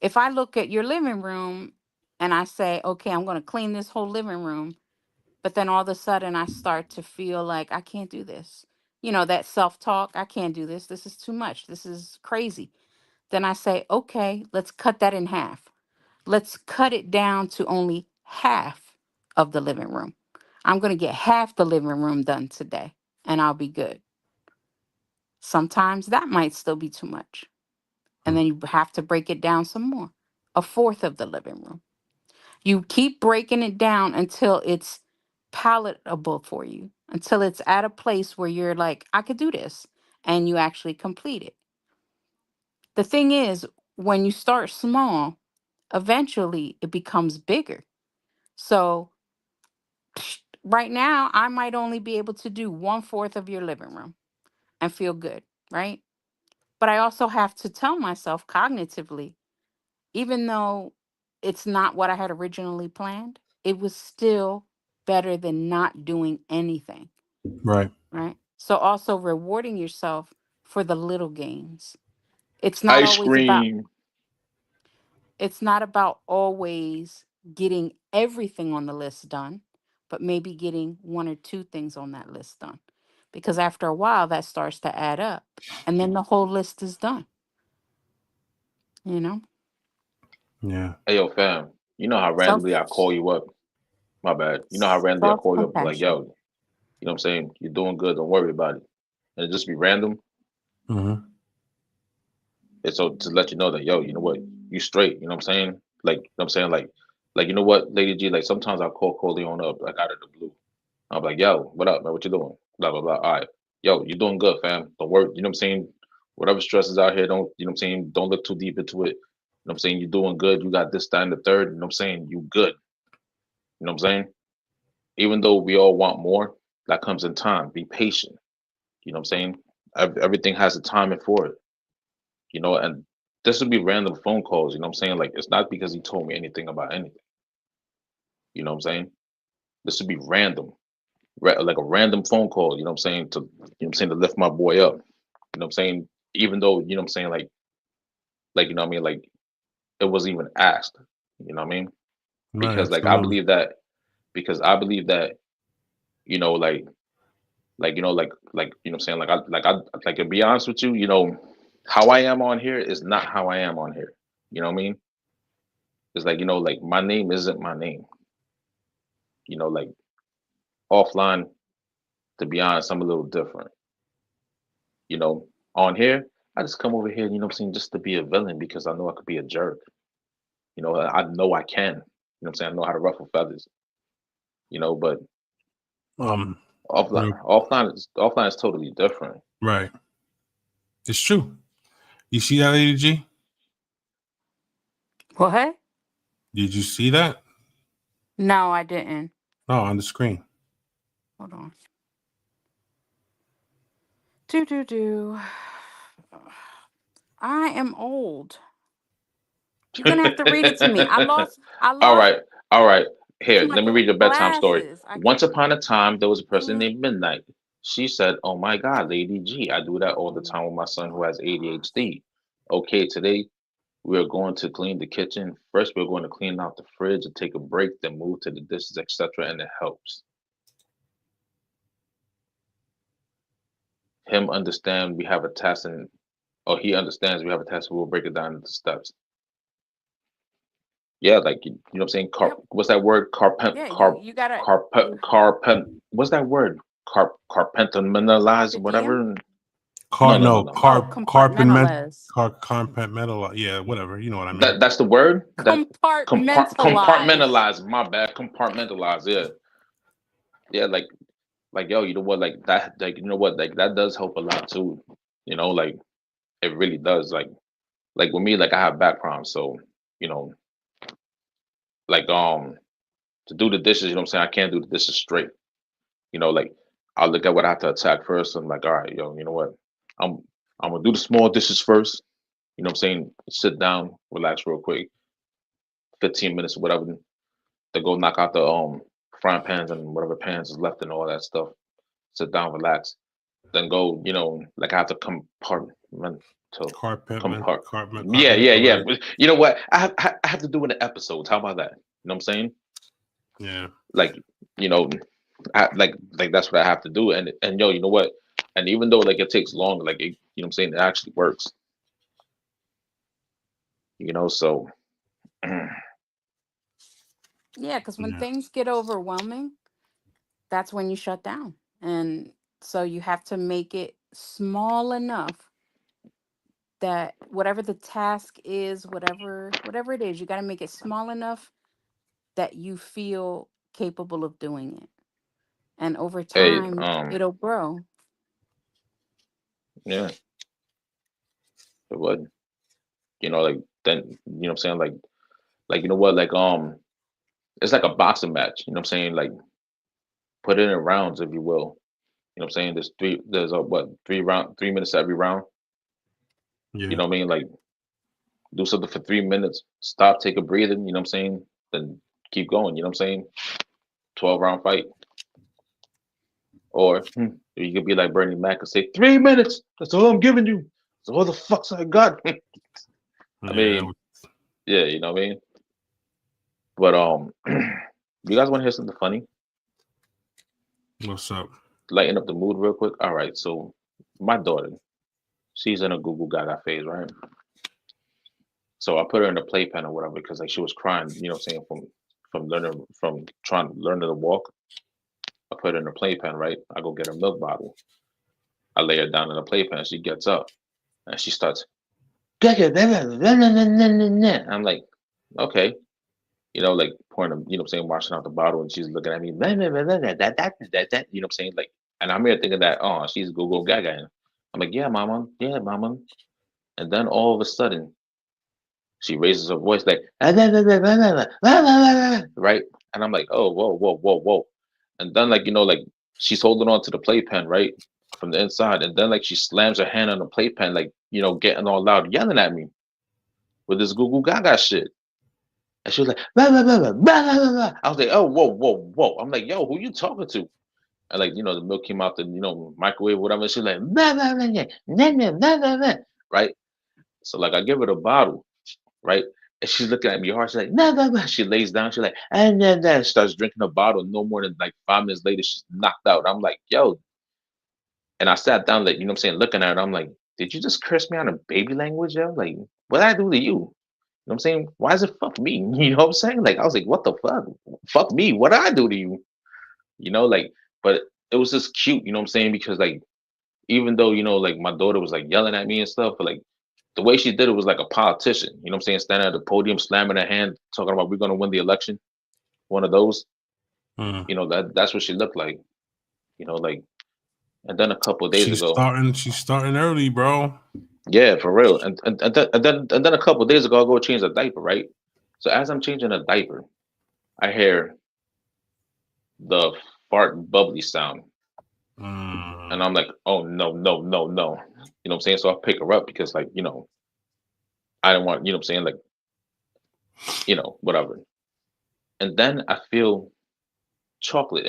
If I look at your living room and I say, okay, I'm going to clean this whole living room, but then all of a sudden I start to feel like I can't do this. That self-talk, I can't do this. This is too much. This is crazy. Then I say, okay, let's cut that in half. Let's cut it down to only half of the living room. I'm going to get half the living room done today and I'll be good. Sometimes that might still be too much. And mm, then you have to break it down some more. A fourth of the living room. You keep breaking it down until it's palatable for you, until it's at a place where you're like, I could do this. And you actually complete it. The thing is, when you start small, eventually it becomes bigger. So right now, I might only be able to do 1/4 of your living room and feel good, right? But I also have to tell myself cognitively, even though it's not what I had originally planned, it was still better than not doing anything, right. right? So also rewarding yourself for the little gains. It's not Ice always about cream. it's not about always getting everything on the list done, but maybe getting one or two things on that list done. Because after a while that starts to add up and then the whole list is done, you know? Yeah, Hey yo, fam. You know how Self randomly I call you up? My bad. You know how randomly I call you up like, self-compassion. yo, you know what I'm saying? You're doing good. Don't worry about it. And it just be random. mm-hmm. And so to let you know that, yo, you know what? You straight. You know what I'm saying? Like, you know what I'm saying? Like, you know what, Lady G, like sometimes I call Corleone up like out of the blue. I'm like, yo, what up, man? What you doing? Blah, blah, blah. All right. Yo, you doing good, fam. Don't worry. You know what I'm saying? Whatever stress is out here, don't, you know what I'm saying? Don't look too deep into it. You know what I'm saying? You're doing good. You got this, that, and the third. You know what I'm saying? You good. You know what I'm saying? Even though we all want more, that comes in time. Be patient. You know what I'm saying? Everything has a timing for it. And this would be random phone calls. You know what I'm saying? Like, it's not because he told me anything about anything. You know what I'm saying? This would be random, like a random phone call. You know what I'm saying? To lift my boy up. You know what I'm saying? Even though, you know what I'm saying, like, you know what I mean, like it wasn't even asked. You know what I mean? Right. because like I Absolutely. believe that you know you know what I'm saying like to be honest with you, you know how I am on here is not how I am on here. You know what I mean? It's like, you know, like my name isn't my name. You know, like offline, to be honest, I'm a little different. You know, on here, I just come over here, you know what I'm saying, just to be a villain because I know I could be a jerk. You know, I know I can. You know what I'm saying? I know how to ruffle feathers, you know, but Um. offline real- offline is totally different. Right. It's true. You see that, Lady G? What? Did you see that? No, I didn't. Oh, on the screen. Hold on. Do. I am old. You're gonna have to read it to me. I All lost right, all right. Here, my let me read your bedtime story. glasses. I Once upon a time, there was a person can't named Midnight. She said, "Oh my God, Lady G, I do that all the time with my son who has glasses. ADHD." Okay, today we are going to clean the kitchen. First, we're going to clean out the fridge and take a break, then move to the dishes, etc. And it helps him understand we have a task, and or he understands we have a task. We'll break it down into steps. Yeah, like you know what I'm saying. Yep. What's that word? Yeah, you gotta you Carpent. What's that word? Carpentalize, carpe whatever. No, Car no, no, no no. oh, carpenment compartmentalize. compartmental. Yeah, whatever. You know what I mean. That's the word. That Compartmentalize. compartmentalize. My bad. Compartmentalize. Yeah, yeah. Like yo, you know what? Like that. Like you know what? Like that does help a lot too. You know, like it really does. Like with me, like I have back problems, so you know, like to do the dishes. You know what I'm saying? I can't do the dishes straight. You know, like I'll look at what I have to attack first. I'm like, all right, yo, you know what? I'm I'm gonna do the small dishes first. You know what I'm saying? Sit down, relax real quick, 15 minutes or whatever. To go knock out the frying pans and whatever pans is left and all that stuff. Sit down, relax. Then go, you know, like I have to compart. Yeah, yeah, yeah. Carpentalize. But you know what? I have to do it in episodes. How about that? You know what I'm saying? Yeah. Like, you know, like that's what I have to do. And yo, you know what? And even though like it takes long, like it, you know what I'm saying, it actually works. You know, so Yeah, because when Yeah. things get overwhelming, that's when you shut down. And so you have to make it small enough that whatever the task is, whatever it is, you got to make it small enough that you feel capable of doing it. And over hey, time, it'll grow. yeah, it would. You know, like then you know what I'm saying, like you know what, like it's like a boxing match. You know what I'm saying, like put it in rounds, if you will. You know what I'm saying? There's a what 3 minutes every round. You Yeah. know what I mean? Like do something for 3 minutes, stop, take a breather. You know what I'm saying? Then keep going. You know what I'm saying? 12 round fight. Or you could be like Bernie Mac and say 3 minutes. That's all I'm giving you. So what the fuck's I got? I Yeah. mean, yeah, you know what I mean. But you guys want to hear something funny? What's up? Lighten up the mood real quick. All right, so my daughter, she's in a Google Gaga phase, right? So I put her in a playpen or whatever because like she was crying, you know what I'm saying, from trying to learn to walk. I put her in a playpen, right? I go get her milk bottle. I lay her down in the playpen. She gets up and she starts. I'm like, okay, you know, like pouring, you know what I'm saying, washing out the bottle, and she's looking at me, that, you know what I'm saying, like, and I'm here thinking that, oh, she's Google Gaga. And I'm like, yeah, mama. And then all of a sudden, she raises her voice like, right? And I'm like, oh, whoa, whoa, whoa, whoa. And then, like, you know, like she's holding on to the playpen, right? From the inside. And then, like, she slams her hand on the playpen, like, you know, getting all loud, yelling at me with this Google Gaga shit. And she was like, blah, blah, blah, blah, blah, blah, blah. I was like, oh, whoa, whoa, whoa. I'm like, yo, who you talking to? And like, you know, the milk came out the, you know, microwave, whatever. She's like, blah, blah, blah, blah, blah, blah, blah, blah, right? So like I give her the bottle, right? And she's looking at me hard. She's like, nah, nah, nah. She lays down. She's like, and then starts drinking a bottle. No more than like 5 minutes later, she's knocked out. I'm like, yo. And I sat down, like, you know what I'm saying, looking at her. I'm like, did you just curse me out in baby language, yo? Like, what did I do to you? You know what I'm saying? Why is it fuck me? You know what I'm saying? Like, I was like, what the fuck? Fuck me. What did I do to you? You know, like, but it was just cute, you know what I'm saying? Because, like, even though, you know, like, my daughter was, like, yelling at me and stuff, but, like, the way she did it was like a politician, you know what I'm saying? Standing at the podium, slamming her hand, talking about we're gonna win the election. One of those, Mm. you know, that's what she looked like, you know, like. And then a couple of days ago, She's starting early, bro. yeah, for real. And then a couple of days ago, I go change a diaper, right? So as I'm changing a diaper, I hear the fart bubbly sound, and Mm. I'm like, oh no, no, no, no, you know what I'm saying? So I pick her up because, like, you know, I didn't want, you know what I'm saying, like, you know, whatever. And then I feel chocolate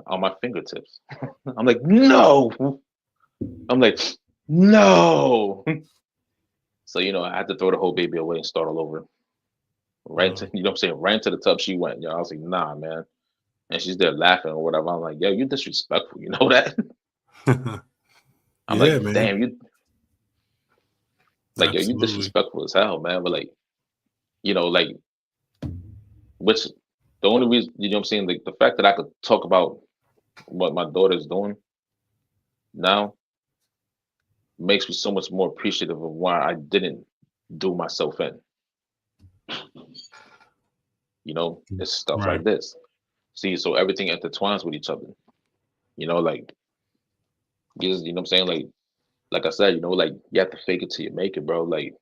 on my fingertips. I'm like, no. I'm like, no. So, you know, I had to throw the whole baby away and start all over. Right into, Mm. you know what I'm saying? Right into the tub she went. You know, I was like, nah, man. And she's there laughing or whatever. I'm like, yo, you disrespectful. You know that? I'm Yeah, like, man. damn, you like, yo, you Absolutely. disrespectful as hell, man. But like, you know, like, which the only reason, you know what I'm saying? Like the fact that I could talk about what my daughter's doing now makes me so much more appreciative of why I didn't do myself in. You know, it's stuff Right. like this. See, so everything intertwines with each other. You know, like you know what I'm saying? Like I said, you know, like you have to fake it till you make it, bro. Like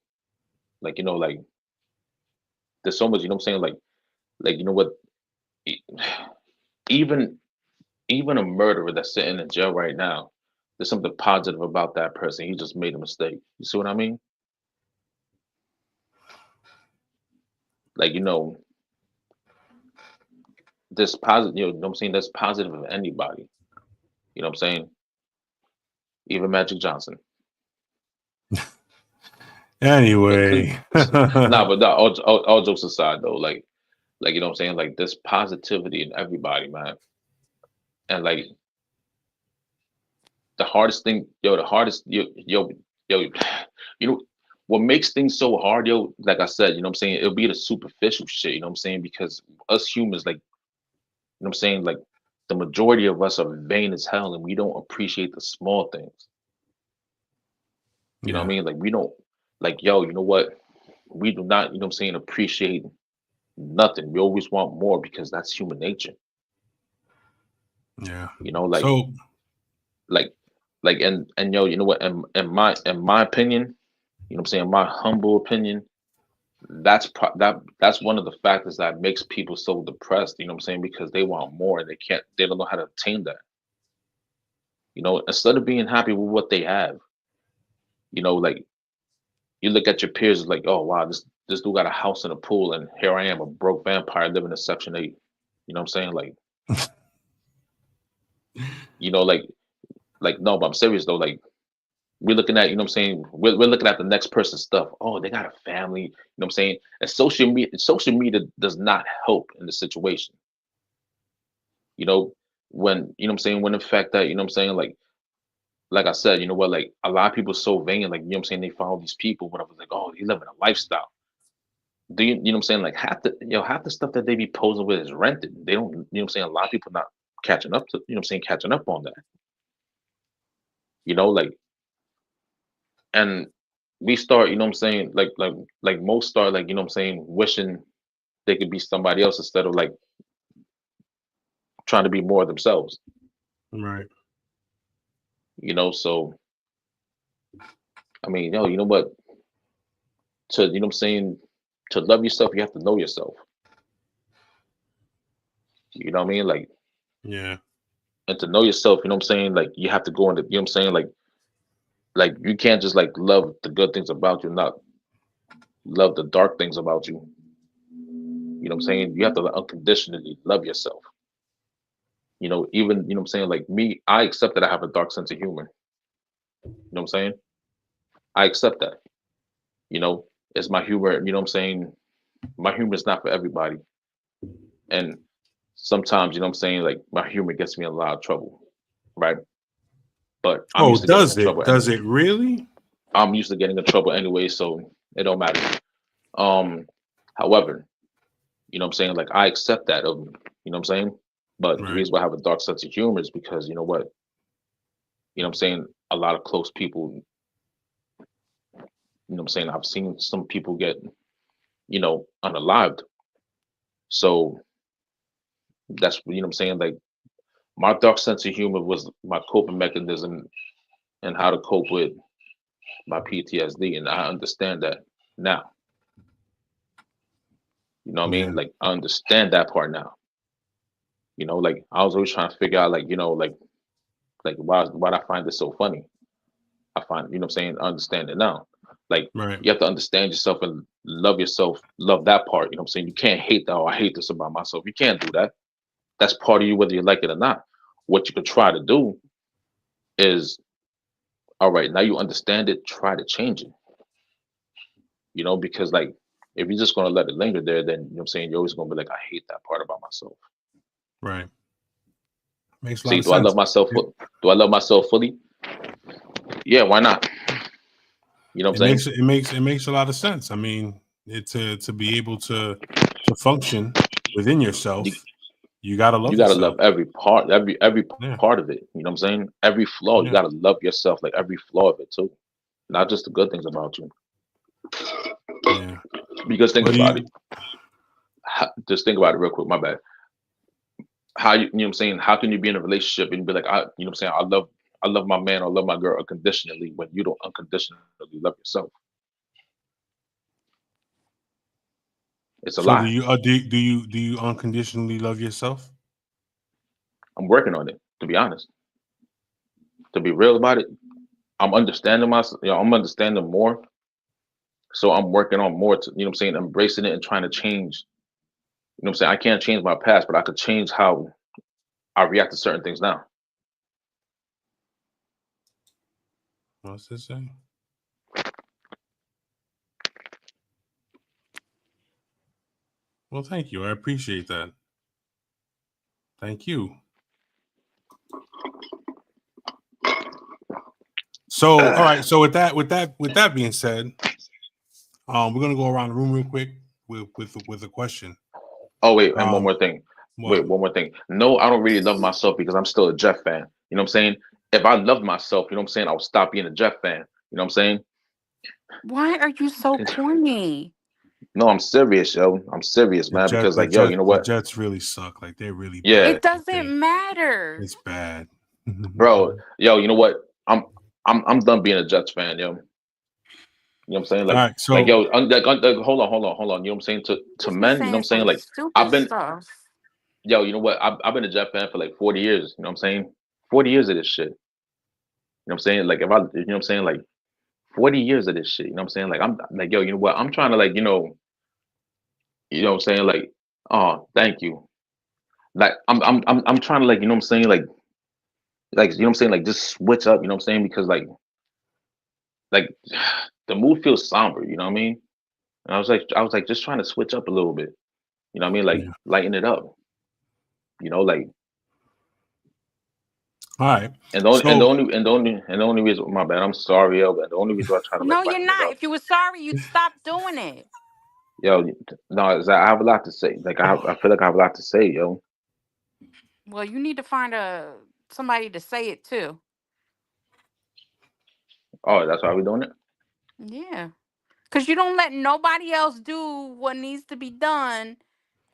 you know, like there's so much, you know what I'm saying? Like you know what? E- Even even a murderer that's sitting in jail right now, there's something positive about that person. He just made a mistake. You see what I mean? Like, you know, there's positive, you know what I'm saying? There's positive of anybody. You know what I'm saying? Even Magic Johnson. Anyway. Nah, but nah, all jokes aside though, like you know what I'm saying? Like there's positivity in everybody, man. And like the hardest thing, yo, the hardest, yo, you know, what makes things so hard, yo, like I said, you know what I'm saying? It'll be the superficial shit, you know what I'm saying? Because us humans, like, you know what I'm saying? Like the majority of us are vain as hell and we don't appreciate the small things. You know what I Yeah. mean? Like we don't, like, yo, you know what? We do not, you know what I'm saying, appreciate nothing. We always want more because that's human nature. Yeah. You know, So like, and yo, you know what? In my opinion, you know what I'm saying, my humble opinion, that's one of the factors that makes people so depressed. You know what I'm saying? Because they want more and they don't know how to obtain that. You know, instead of being happy with what they have, you know, like you look at your peers like, oh wow, this dude got a house and a pool, and here I am, a broke vampire living in Section 8. You know what I'm saying? Like, you know, like no, but I'm serious though. Like we're looking at, you know what I'm saying? We're looking at the next person's stuff. Oh, they got a family. You know what I'm saying? And social media does not help in the situation. You know, when, you know what I'm saying, when in fact that, you know what I'm saying, like I said, you know what, like a lot of people are so vain, like, you know what I'm saying, they follow these people, whatever, like, oh, they living a lifestyle. Do you know what I'm saying? Like half the stuff that they be posing with is rented. They don't, you know what I'm saying? A lot of people not catching up to, you know what I'm saying, catching up on that. You know, like, and we start, you know what I'm saying, like most start, like, you know what I'm saying, wishing they could be somebody else instead of like trying to be more themselves. right. You know, so I mean, yo, you know what? To, you know what I'm saying, to love yourself, you have to know yourself. You know what I mean? Like, Yeah. and to know yourself, you know what I'm saying? Like, you have to go into, you know what I'm saying? Like you can't just like love the good things about you, not love the dark things about you. You know what I'm saying? You have to unconditionally love yourself. You know, even, you know what I'm saying? Like me, I accept that I have a dark sense of humor. You know what I'm saying? I accept that. You know, it's my humor, you know what I'm saying? my humor is not for everybody, and sometimes, you know what I'm saying, like my humor gets me in a lot of trouble, right? But I'm Oh, used to getting does in it? trouble Does anyway. it really? I'm used to getting in trouble anyway, so it don't matter. Um, However, you know what I'm saying, like I accept that of me, you know what I'm saying? But the Right. reason why I have a dark sense of humor is because you know what, you know what I'm saying, a lot of close people, you know what I'm saying, I've seen some people get, unalived. So that's, you know what I'm saying, like my dark sense of humor was my coping mechanism and how to cope with my PTSD, and I understand that now. You know what I Yeah. mean? Like I understand that part now. Like I was always trying to figure out, like like why I find this so funny. I find, you know what I'm saying, I understand it now. Like Right. you have to understand yourself and love yourself, love that part. You know what I'm saying? You can't hate that. Oh, I hate this about myself. You can't do that. That's part of you, whether you like it or not. What you could try to do is, all right, now you understand it, try to change it. Because like if you're just gonna let it linger there, then you know what I'm saying, you're always gonna be like, I hate that part about myself. Right. Makes a lot See, of sense. It, do I love myself fully? Yeah, why not? You know what it I'm saying? makes it makes a lot of sense. I mean, it to be able to function within You yourself, you gotta you love gotta yourself. love every part, every Yeah. part of it. You know what I'm saying? Every flaw, you Yeah. gotta love yourself, like every flaw of it too. Not just the good things about you. Yeah. Because think What do about it. you Just think about it real quick, my bad. How you know what I'm saying? How can you be in a relationship and be like, you know what I'm saying, I love my man or love my girl unconditionally when you don't unconditionally love yourself? It's a so do lie. you do you unconditionally love yourself? I'm working on it, to be honest. To be real about it, I'm understanding myself, I'm understanding more. So I'm working on more to, you know what I'm saying, embracing it and trying to change. You know what I'm saying? I can't change my past, but I could change how I react to certain things now. What's this say? Well, thank you. I appreciate that. Thank you. So, all right. So with that being said, we're gonna go around the room real quick with a question. Oh wait, and one Um, more thing. what? Wait, one more thing. No, I don't really love myself because I'm still a Jeff fan. You know what I'm saying? If I loved myself, you know what I'm saying, I would stop being a Jeff fan. You know what I'm saying? Why are you so corny? No, I'm serious, yo. I'm serious, man. Because like, yo, you know The what? Jets really suck. Like they're really bad. Yeah, It Like doesn't they, matter. it's bad. bro. Yo, you know what? I'm done being a Jets fan, yo. You know what I'm saying? All Like, right. like So yo, hold on. You know what I'm saying? To Just be men, you know what saying I'm saying? some Like, stupid I've been, stuff. yo, you know what? I've been a Jet fan for like 40 years. You know what I'm saying? 40 years of this shit. You know what I'm saying? Like, if I, you know what I'm saying? Like, 40 years of this shit. You know what I'm saying? Like, I'm like, yo, you know what? I'm trying to like, you know what I'm saying? Like, oh, thank you. Like, I'm trying to like, you know what I'm saying? Like, you know what I'm saying? Like, just switch up. You know what I'm saying? Because like, the mood feels somber. You know what I mean? And I was like, just trying to switch up a little bit. You know what I mean? Like, yeah. lighten it up. Like, All right. and the only and the So only and the only and the only reason, my bad, I'm sorry, yo, but the only reason I try to like No, you're lighten it not. up, If you were sorry, you'd stop doing it. yo, no, is that I have a lot to say. Like, I feel like I have a lot to say, yo. Well, you need to find somebody to say it to. Oh, that's why we doing it. Yeah. Because you don't let nobody else do what needs to be done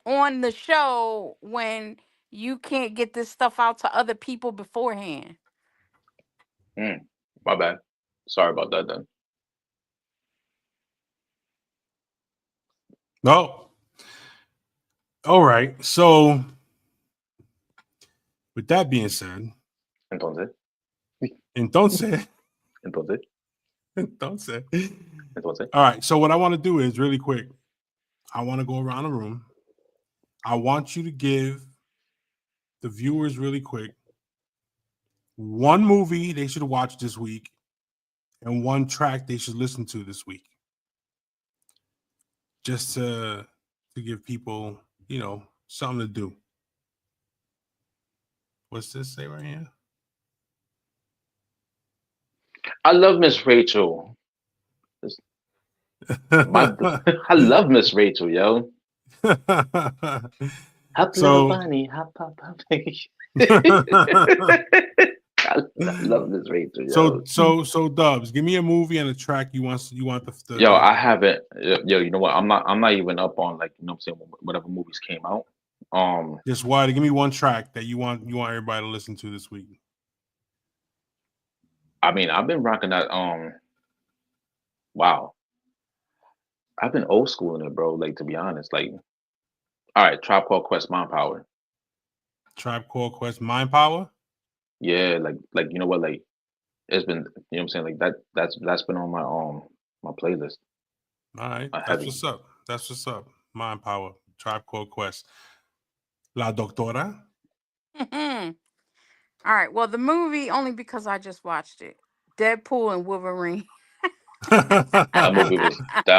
on the show when you can't get this stuff out to other people beforehand. My bad. Sorry about that. Then no. All right. So with that being said, entonces, entonces, entonces, entonces. entonces. All right. So what I want to do is really quick. I want to go around the room. I want you to give the viewers really quick one movie they should watch this week and one track they should listen to this week. Just to to give people, something to do. What's this say right here? I love Miss Rachel. My, I love Miss Rachel, yo. Hop little So bunny, hop hop hop. I love Miss Rachel, yo. so Dubs, give me a movie and a track you want Yo, I haven't. Yo, you know what? I'm not even up on, like, what I'm saying, whatever movies came out. just why give me one track that you want everybody to listen to this week. I mean, I've been rocking that. Wow, I've been old school in it, bro. Like, to be honest, like, all right, Tribe Called Quest, Mind Power. Tribe Called Quest, Mind Power. Yeah, like you know what, like, it's been, what I'm saying, like, that's been on my playlist. All right, that's Heavy. what's up. That's what's up. Mind Power, Tribe Called Quest. La Doctora. All right. Well, the movie only because I just watched it. Deadpool and Wolverine. That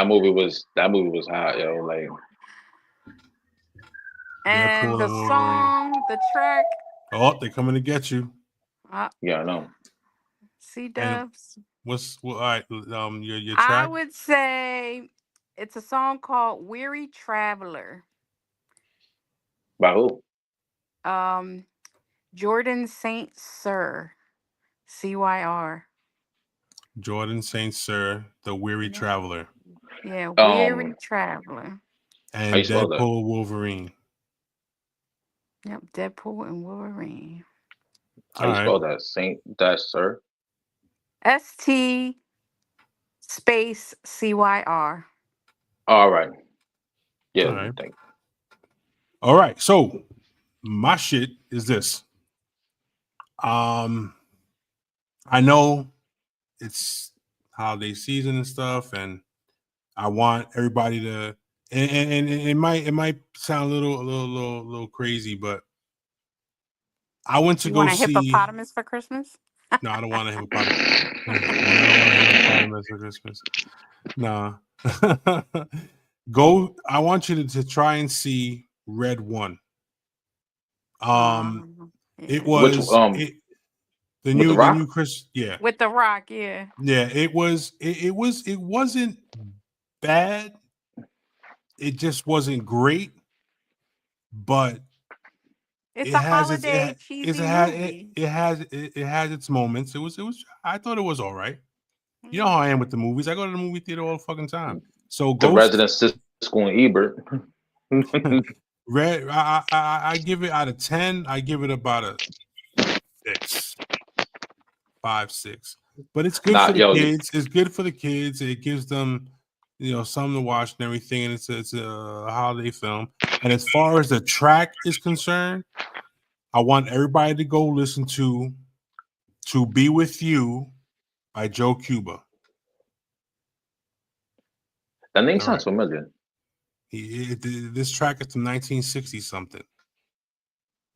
movie was that movie was hot, yo. Like, And Deadpool the and Wolverine. song, the track, Oh, they're coming to get you. uh, yeah, I know. C And Dubs. all right, your I track? would say it's a song called Weary Traveler. By who? Um, Jordan Saint Cyr. CYR. Jordan St. Cyr, The Weary Yeah. Traveler, Yeah, Um, Weary Traveler. how you and spell that? Deadpool Wolverine. Yep, Deadpool and Wolverine. How All you right. spell that? Saint dash Sir. ST space CYR. All right. Yeah, All right. thank. All right. So my shit is this. Um, I know it's holiday season and stuff, and I want everybody to and it might sound a little crazy, but I went to You go want a see. hippopotamus for Christmas? No, I don't want a hippopotamus. I don't want a hippopotamus for Christmas. No. Go. I want you to try and see Red One. It Yeah. Which was it the with the new Rock? Chris. Yeah, With the Rock, yeah. yeah. It wasn't bad. It just wasn't great, but It's it a has its holiday cheesy movie. it has its moments. It was. I thought it was all right. You know Yeah. how I am with the movies. I go to the movie theater all the fucking time. So The Ghost Resident Siskel and Ebert. Red. I give it out of 10. I give it about a 6, 5, 6. But it's good for Not the yo. kids. It's good for the kids. It gives them, something to watch and everything. And it's a holiday film. And as far as the track is concerned, I want everybody to go listen "To Be With You" by Joe Cuba. That name All right. sounds familiar. This track is from 1960 something.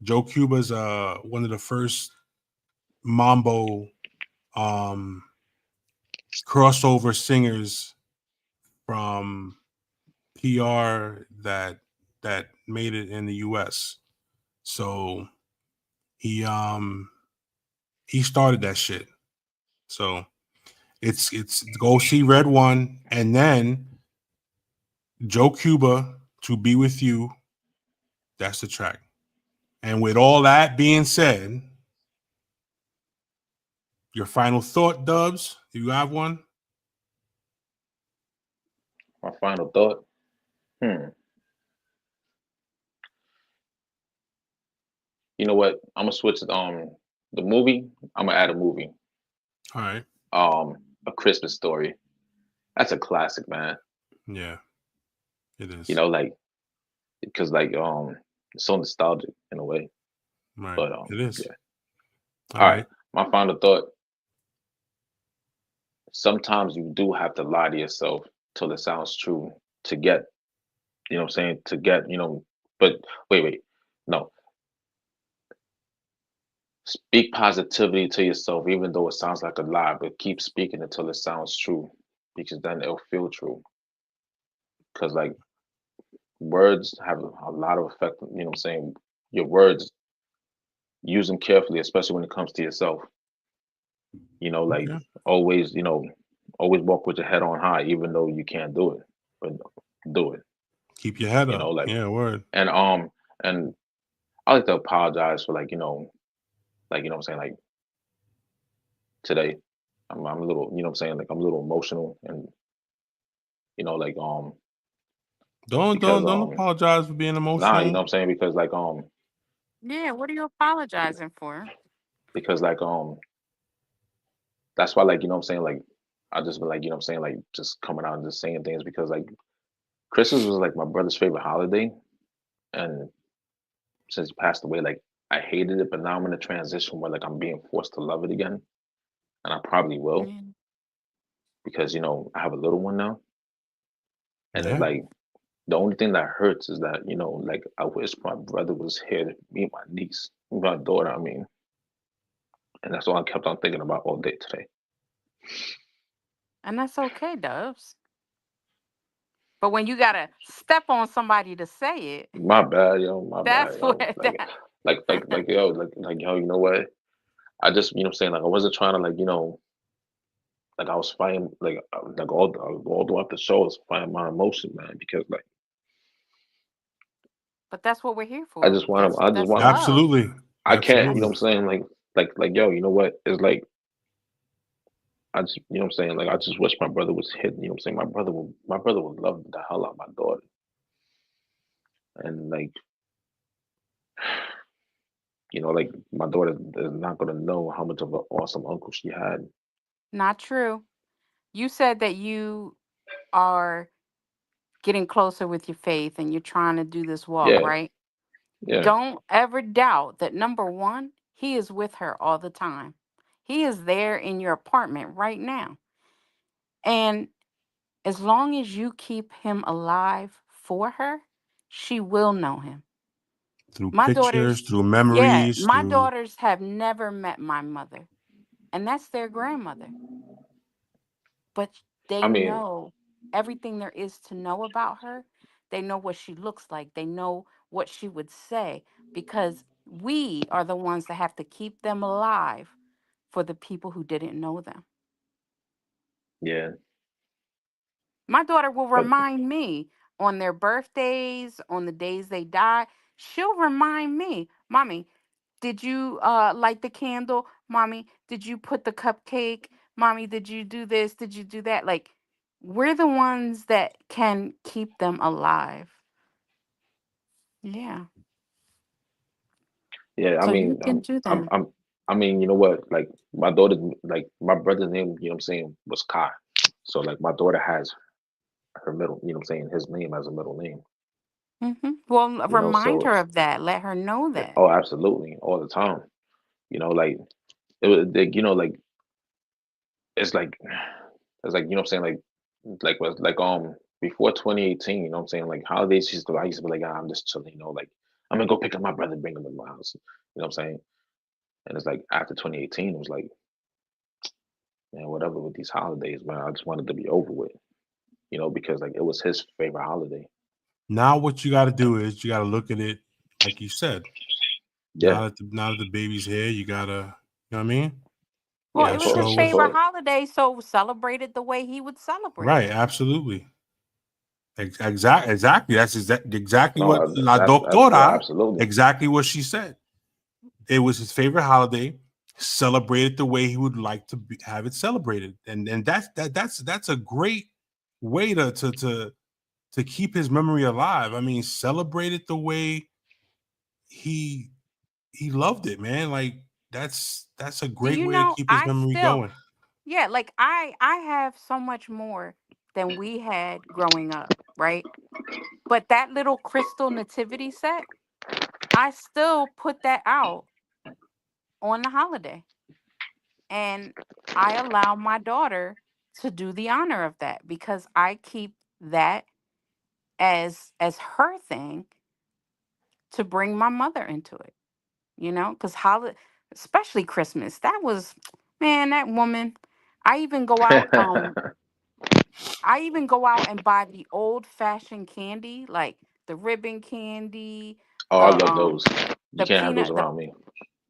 Joe Cuba's one of the first mambo um crossover singers from PR that made it in the US. So he started that shit. So it's go see Red One and then Joe Cuba, "To Be With You." That's the track. And with all that being said, your final thought, Dubs? Do you have one? My final thought. Hmm. You know what? I'm gonna switch it. The movie. I'm gonna add a movie. All right. A Christmas Story. That's a classic, man. Yeah, it You is. know, like, because, like, it's so nostalgic in a way. Right. But It is. yeah. All All right. right. My final thought. Sometimes you do have to lie to yourself till it sounds true to get. You know what I'm saying? To get. But wait. No. Speak positivity to yourself, even though it sounds like a lie, but keep speaking until it sounds true, because then it'll feel true. Because, like, words have a lot of effect. You know what I'm saying? Your words, use them carefully, especially when it comes to yourself. Like Okay. always, always walk with your head on high, even though you can't do it, but do it. Keep your head up. Like Yeah, word. and I like to apologize for like what I'm saying, like today. I'm a little, what I'm saying, like I'm a little emotional and like Don't because don't don't apologize for being nah, emotional. what I'm saying, because Yeah, what are you apologizing for? because like that's why, like, what I'm saying, like I just been like, what I'm saying, like just coming out and just saying things, because like Christmas was like my brother's favorite holiday, and since he passed away, like I hated it, but now I'm in a transition where like I'm being forced to love it again, and I probably will, Yeah. because I have a little one now, and it's Yeah. like the only thing that hurts is that like I wish my brother was here to meet my niece, my daughter. I mean, and that's all I kept on thinking about all day today. And that's okay, Dubs. But when you gotta step on somebody to say it, My bad, yo. My bad, that's what yo. that. Yo, like, yo. You know what? I just, what I'm saying, like, I wasn't trying to, like, like I was fighting, like all throughout the show, I was fighting my emotion, man, because like But that's what we're here I for. just want to, I just That's want to, love. Absolutely. I can't, Absolutely. what I'm saying, like, yo, you know what? It's like I just, what I'm saying, like I just wish my brother was hit. You know what I'm saying? My brother would love the hell out of my daughter, and like, like my daughter is not gonna know how much of an awesome uncle she had. Not true. You said that you are getting closer with your faith and you're trying to do this walk, Yeah, right? yeah, Don't ever doubt that number one, he is with her all the time. He is there in your apartment right now. And as long as you keep him alive for her, she will know him. Through My pictures, daughters, through yeah, memories, my through daughters have never met my mother, and that's their grandmother. But I they mean, know everything there is to know about her. They know what she looks like. They know what she would say because we are the ones that have to keep them alive for the people who didn't know them. yeah, My daughter will but remind me on their birthdays, on the days they die. She'll remind me, Mommy, did you light the candle? Mommy, did you put the cupcake? Mommy, did you do this? Did you do that? Like, we're the ones that can keep them alive. Yeah. yeah, I So you mean, can do that. I mean, you know what? Like my daughter, like my brother's name, what I'm saying, was Kai. So like my daughter has her middle, what I'm saying, his name as a middle name. Well, remind So her of that. Let her know that. oh, absolutely, all the time. Like it was, like, it's like it's like, what I'm saying, like was like before 2018, what I'm saying, like holidays, I used to be like, ah, I'm just chilling, like I'm gonna go pick up my brother, bring him to my house. What I'm saying? And it's like after 2018, it was like, man, whatever with these holidays, man. I just wanted to be over with, because like it was his favorite holiday. now what you got to do is you got to look at it like you said. Yeah, Now that the baby's here, you got to, you know what I mean? You Well, yeah, got it to of was his course, show of us. favorite course. holiday, so celebrate it the way he would celebrate Right, it. absolutely. Exactly. That's exactly No, what La that's yeah, Doctora, absolutely. exactly what she said. It was his favorite holiday. Celebrated the way he would like to have it celebrated, and that's a great way to keep his memory alive. I mean, celebrate it the way he he loved it, man. Like that's a Do great you way to know keep his I memory still, going. yeah, like I have so much more than we had growing up, right? But that little crystal nativity set, I still put that out on the holiday. And I allow my daughter to do the honor of that because I keep that as her thing to bring my mother into it, because holiday, especially Christmas, that was, man, that woman. I even go out, I even go out and buy the old fashioned candy, like the ribbon candy, Oh, I the love those. You the can't have those peanut the around me.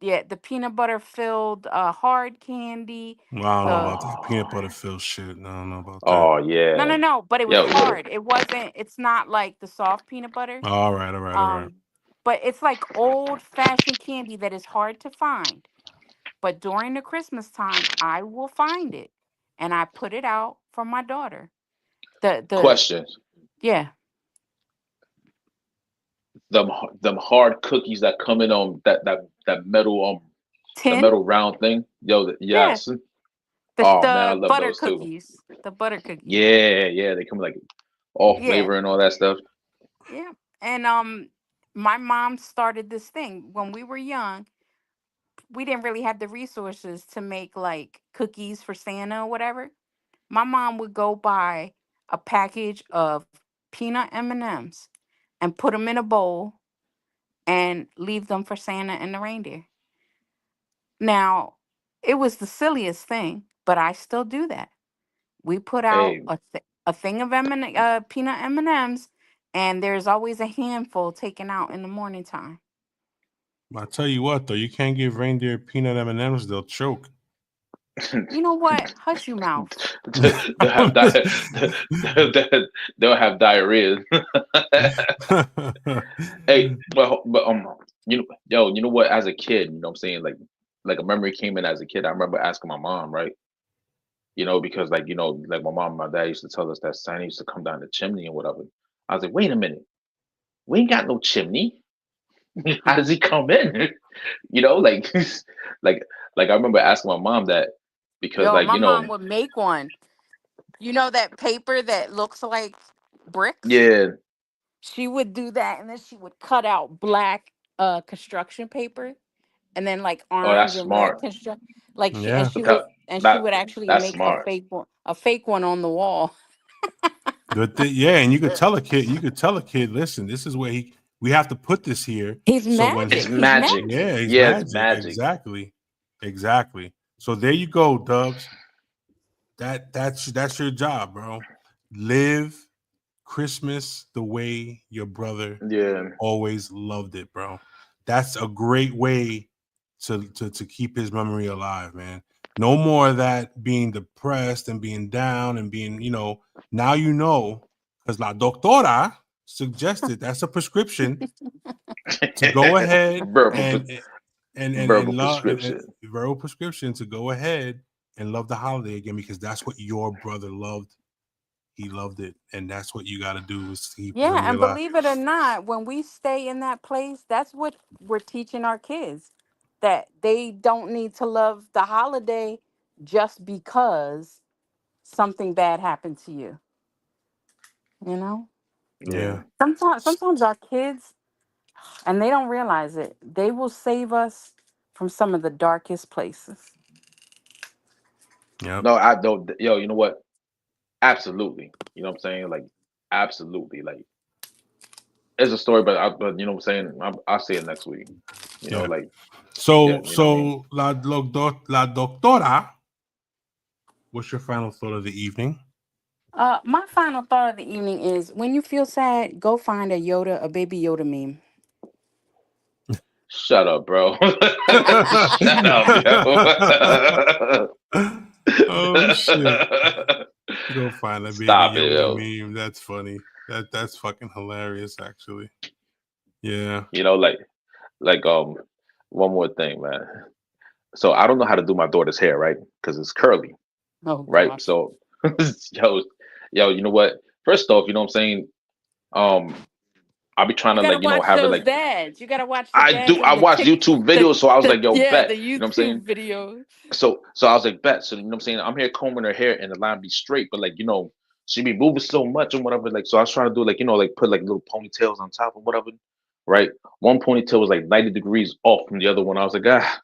yeah, the peanut butter filled hard candy. Well, I don't know The about that peanut Oh, butter filled shit. I don't know about that. oh yeah. no, but it was Yo, yo. hard. It wasn't. It's not like the soft peanut butter. All right, all right, all right. Um, but it's like old fashioned candy that is hard to find. But during the Christmas time, I will find it, and I put it out for my daughter. The Questions. Yeah, Them them hard cookies that come in on that metal the tin. metal round thing. Yo, Yeah, yes. Oh man, I the love butter those too. cookies. The butter cookies. Yeah, yeah. They come like all Yeah, flavor and all that stuff. yeah. And my mom started this thing when we were young. We didn't really have the resources to make like cookies for Santa or whatever. My mom would go buy a package of peanut M&Ms and put them in a bowl and leave them for Santa and the reindeer. Now, it was the silliest thing, but I still do that. We put out Hey, a thing of peanut M&Ms, and there's always a handful taken out in the morning time. I tell you what, though, you can't give reindeer peanut M&Ms; they'll choke. You know what? Hush your mouth. they'll have they'll have diarrhea. Hey, but you know what? As a kid, you know what I'm saying, like a memory came in as a kid. I remember asking my mom, right? Because like like my mom and my dad used to tell us that Santa used to come down the chimney and whatever. I was like, wait a minute, we ain't got no chimney. How does he come in? Like like like I remember asking my mom that because Yo, like my mom would make one. You know that paper that looks like bricks? yeah, She would do that, and then she would cut out black construction paper, and then like oh that's orange and red smart. construct like Yeah, That she that would actually that's make smart. a fake one on the wall. good thing. Yeah, and you could tell a kid. You could tell a kid, listen, this is where we have to put this here. He's So when It's magic. He's magic. magic. yeah, he's Yeah, it's magic. magic. Exactly, exactly. So there you go, Dubs. That's your job, bro. Live Christmas the way your brother Yeah, always loved it, bro. That's a great way to keep his memory alive, man. No more of that being depressed and being down and being, now because La Doctora suggested that's a prescription to go ahead verbal and verbal love and prescription. verbal prescription to go ahead and love the holiday again because that's what your brother loved. He loved it, and that's what you got to do is keep his Yeah, memory and alive. believe it or not, when we stay in that place, that's what we're teaching our kids, that they don't need to love the holiday just because something bad happened to you. You know? Yeah. Yeah, Sometimes our kids, and they don't realize it, they will save us from some of the darkest places. yep, No, I don't. Yo, you know what? Absolutely. You know what I'm saying? Like, absolutely. Like, it's a story, but you know what I'm saying? I'll see it next week. yeah. Like, yeah, So, you know what I mean? la doctora, what's your final thought of the evening? My final thought of the evening is when you feel sad, go find a baby Yoda meme. Shut up, bro. Shut up, yo. Oh shit! Go find a baby Stop it, Yoda yo. meme. That's funny. That's fucking hilarious, actually. Yeah, You know, like one more thing, man. So I don't know how to do my daughter's hair, right? Because it's curly, Oh right? gosh. So yo, you know what? First off, you know what I'm saying? Um, I'll be trying You to gotta like, watch have it those like dads. You gotta watch the I dads do. I and watch YouTube videos, so I was like, yo, the bet. You know what I'm saying? YouTube videos. So I was like, bet. So you know what I'm saying? I'm here combing her hair and the line be straight, but like, she be moving so much and whatever. Like, so I was trying to do like, like put like little ponytails on top or whatever. Right? One ponytail was like 90 degrees off from the other one. I was like, ah.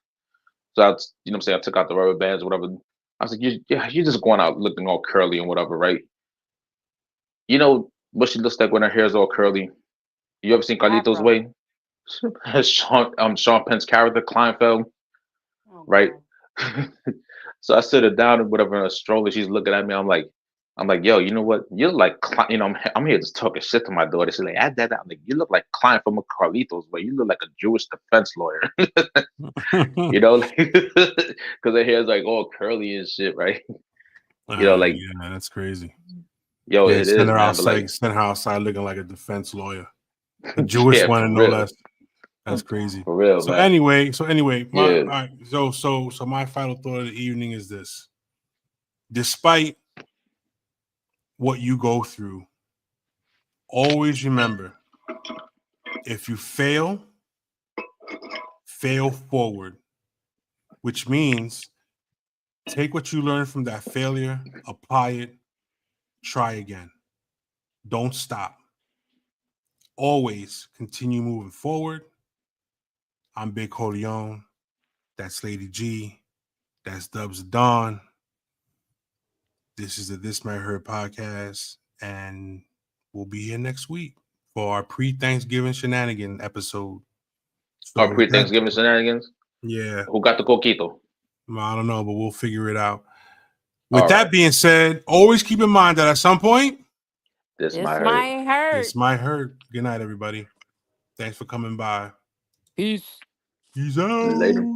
So you know what I'm saying? I took out the rubber bands or whatever. I was like, you're just going out looking all curly and whatever, right? You know what she looks like when her hair is all curly? You ever seen Carlito's Afro. Way? Sean Penn's character, Kleinfeld, Oh right? god. So I sit her down and whatever in a stroller. She's looking at me. I'm like, I'm like, yo, you know what? You look like, I'm here just talking shit to my daughter. She's like, add that out. I'm like, you look like Klein from a Carlitos, but you look like a Jewish defense lawyer. You know, like, because her hair's like all curly and shit, right? You know, like, yeah, that's crazy. yo, Yeah, it is, man. But send her outside looking like a defense lawyer, a Jewish yeah, one, for and no real, less. That's crazy. for real, So man. anyway, my Yeah, all right, so my final thought of the evening is this: despite what you go through, always remember, if you fail forward, which means take what you learned from that failure, apply it, try again. Don't stop. Always continue moving forward. I'm Big Corleone. That's Lady G. That's Dubs Dawn. This is the This Might Hurt podcast, and we'll be here next week for our pre-Thanksgiving shenanigan episode. So our with that, pre-Thanksgiving shenanigans. yeah, Who got the coquito? I don't know, but we'll figure it out. With All that right. being said, always keep in mind that at some point, This This might hurt. might hurt. this might hurt. Good night, everybody. Thanks for coming by. Peace. Peace out. Later.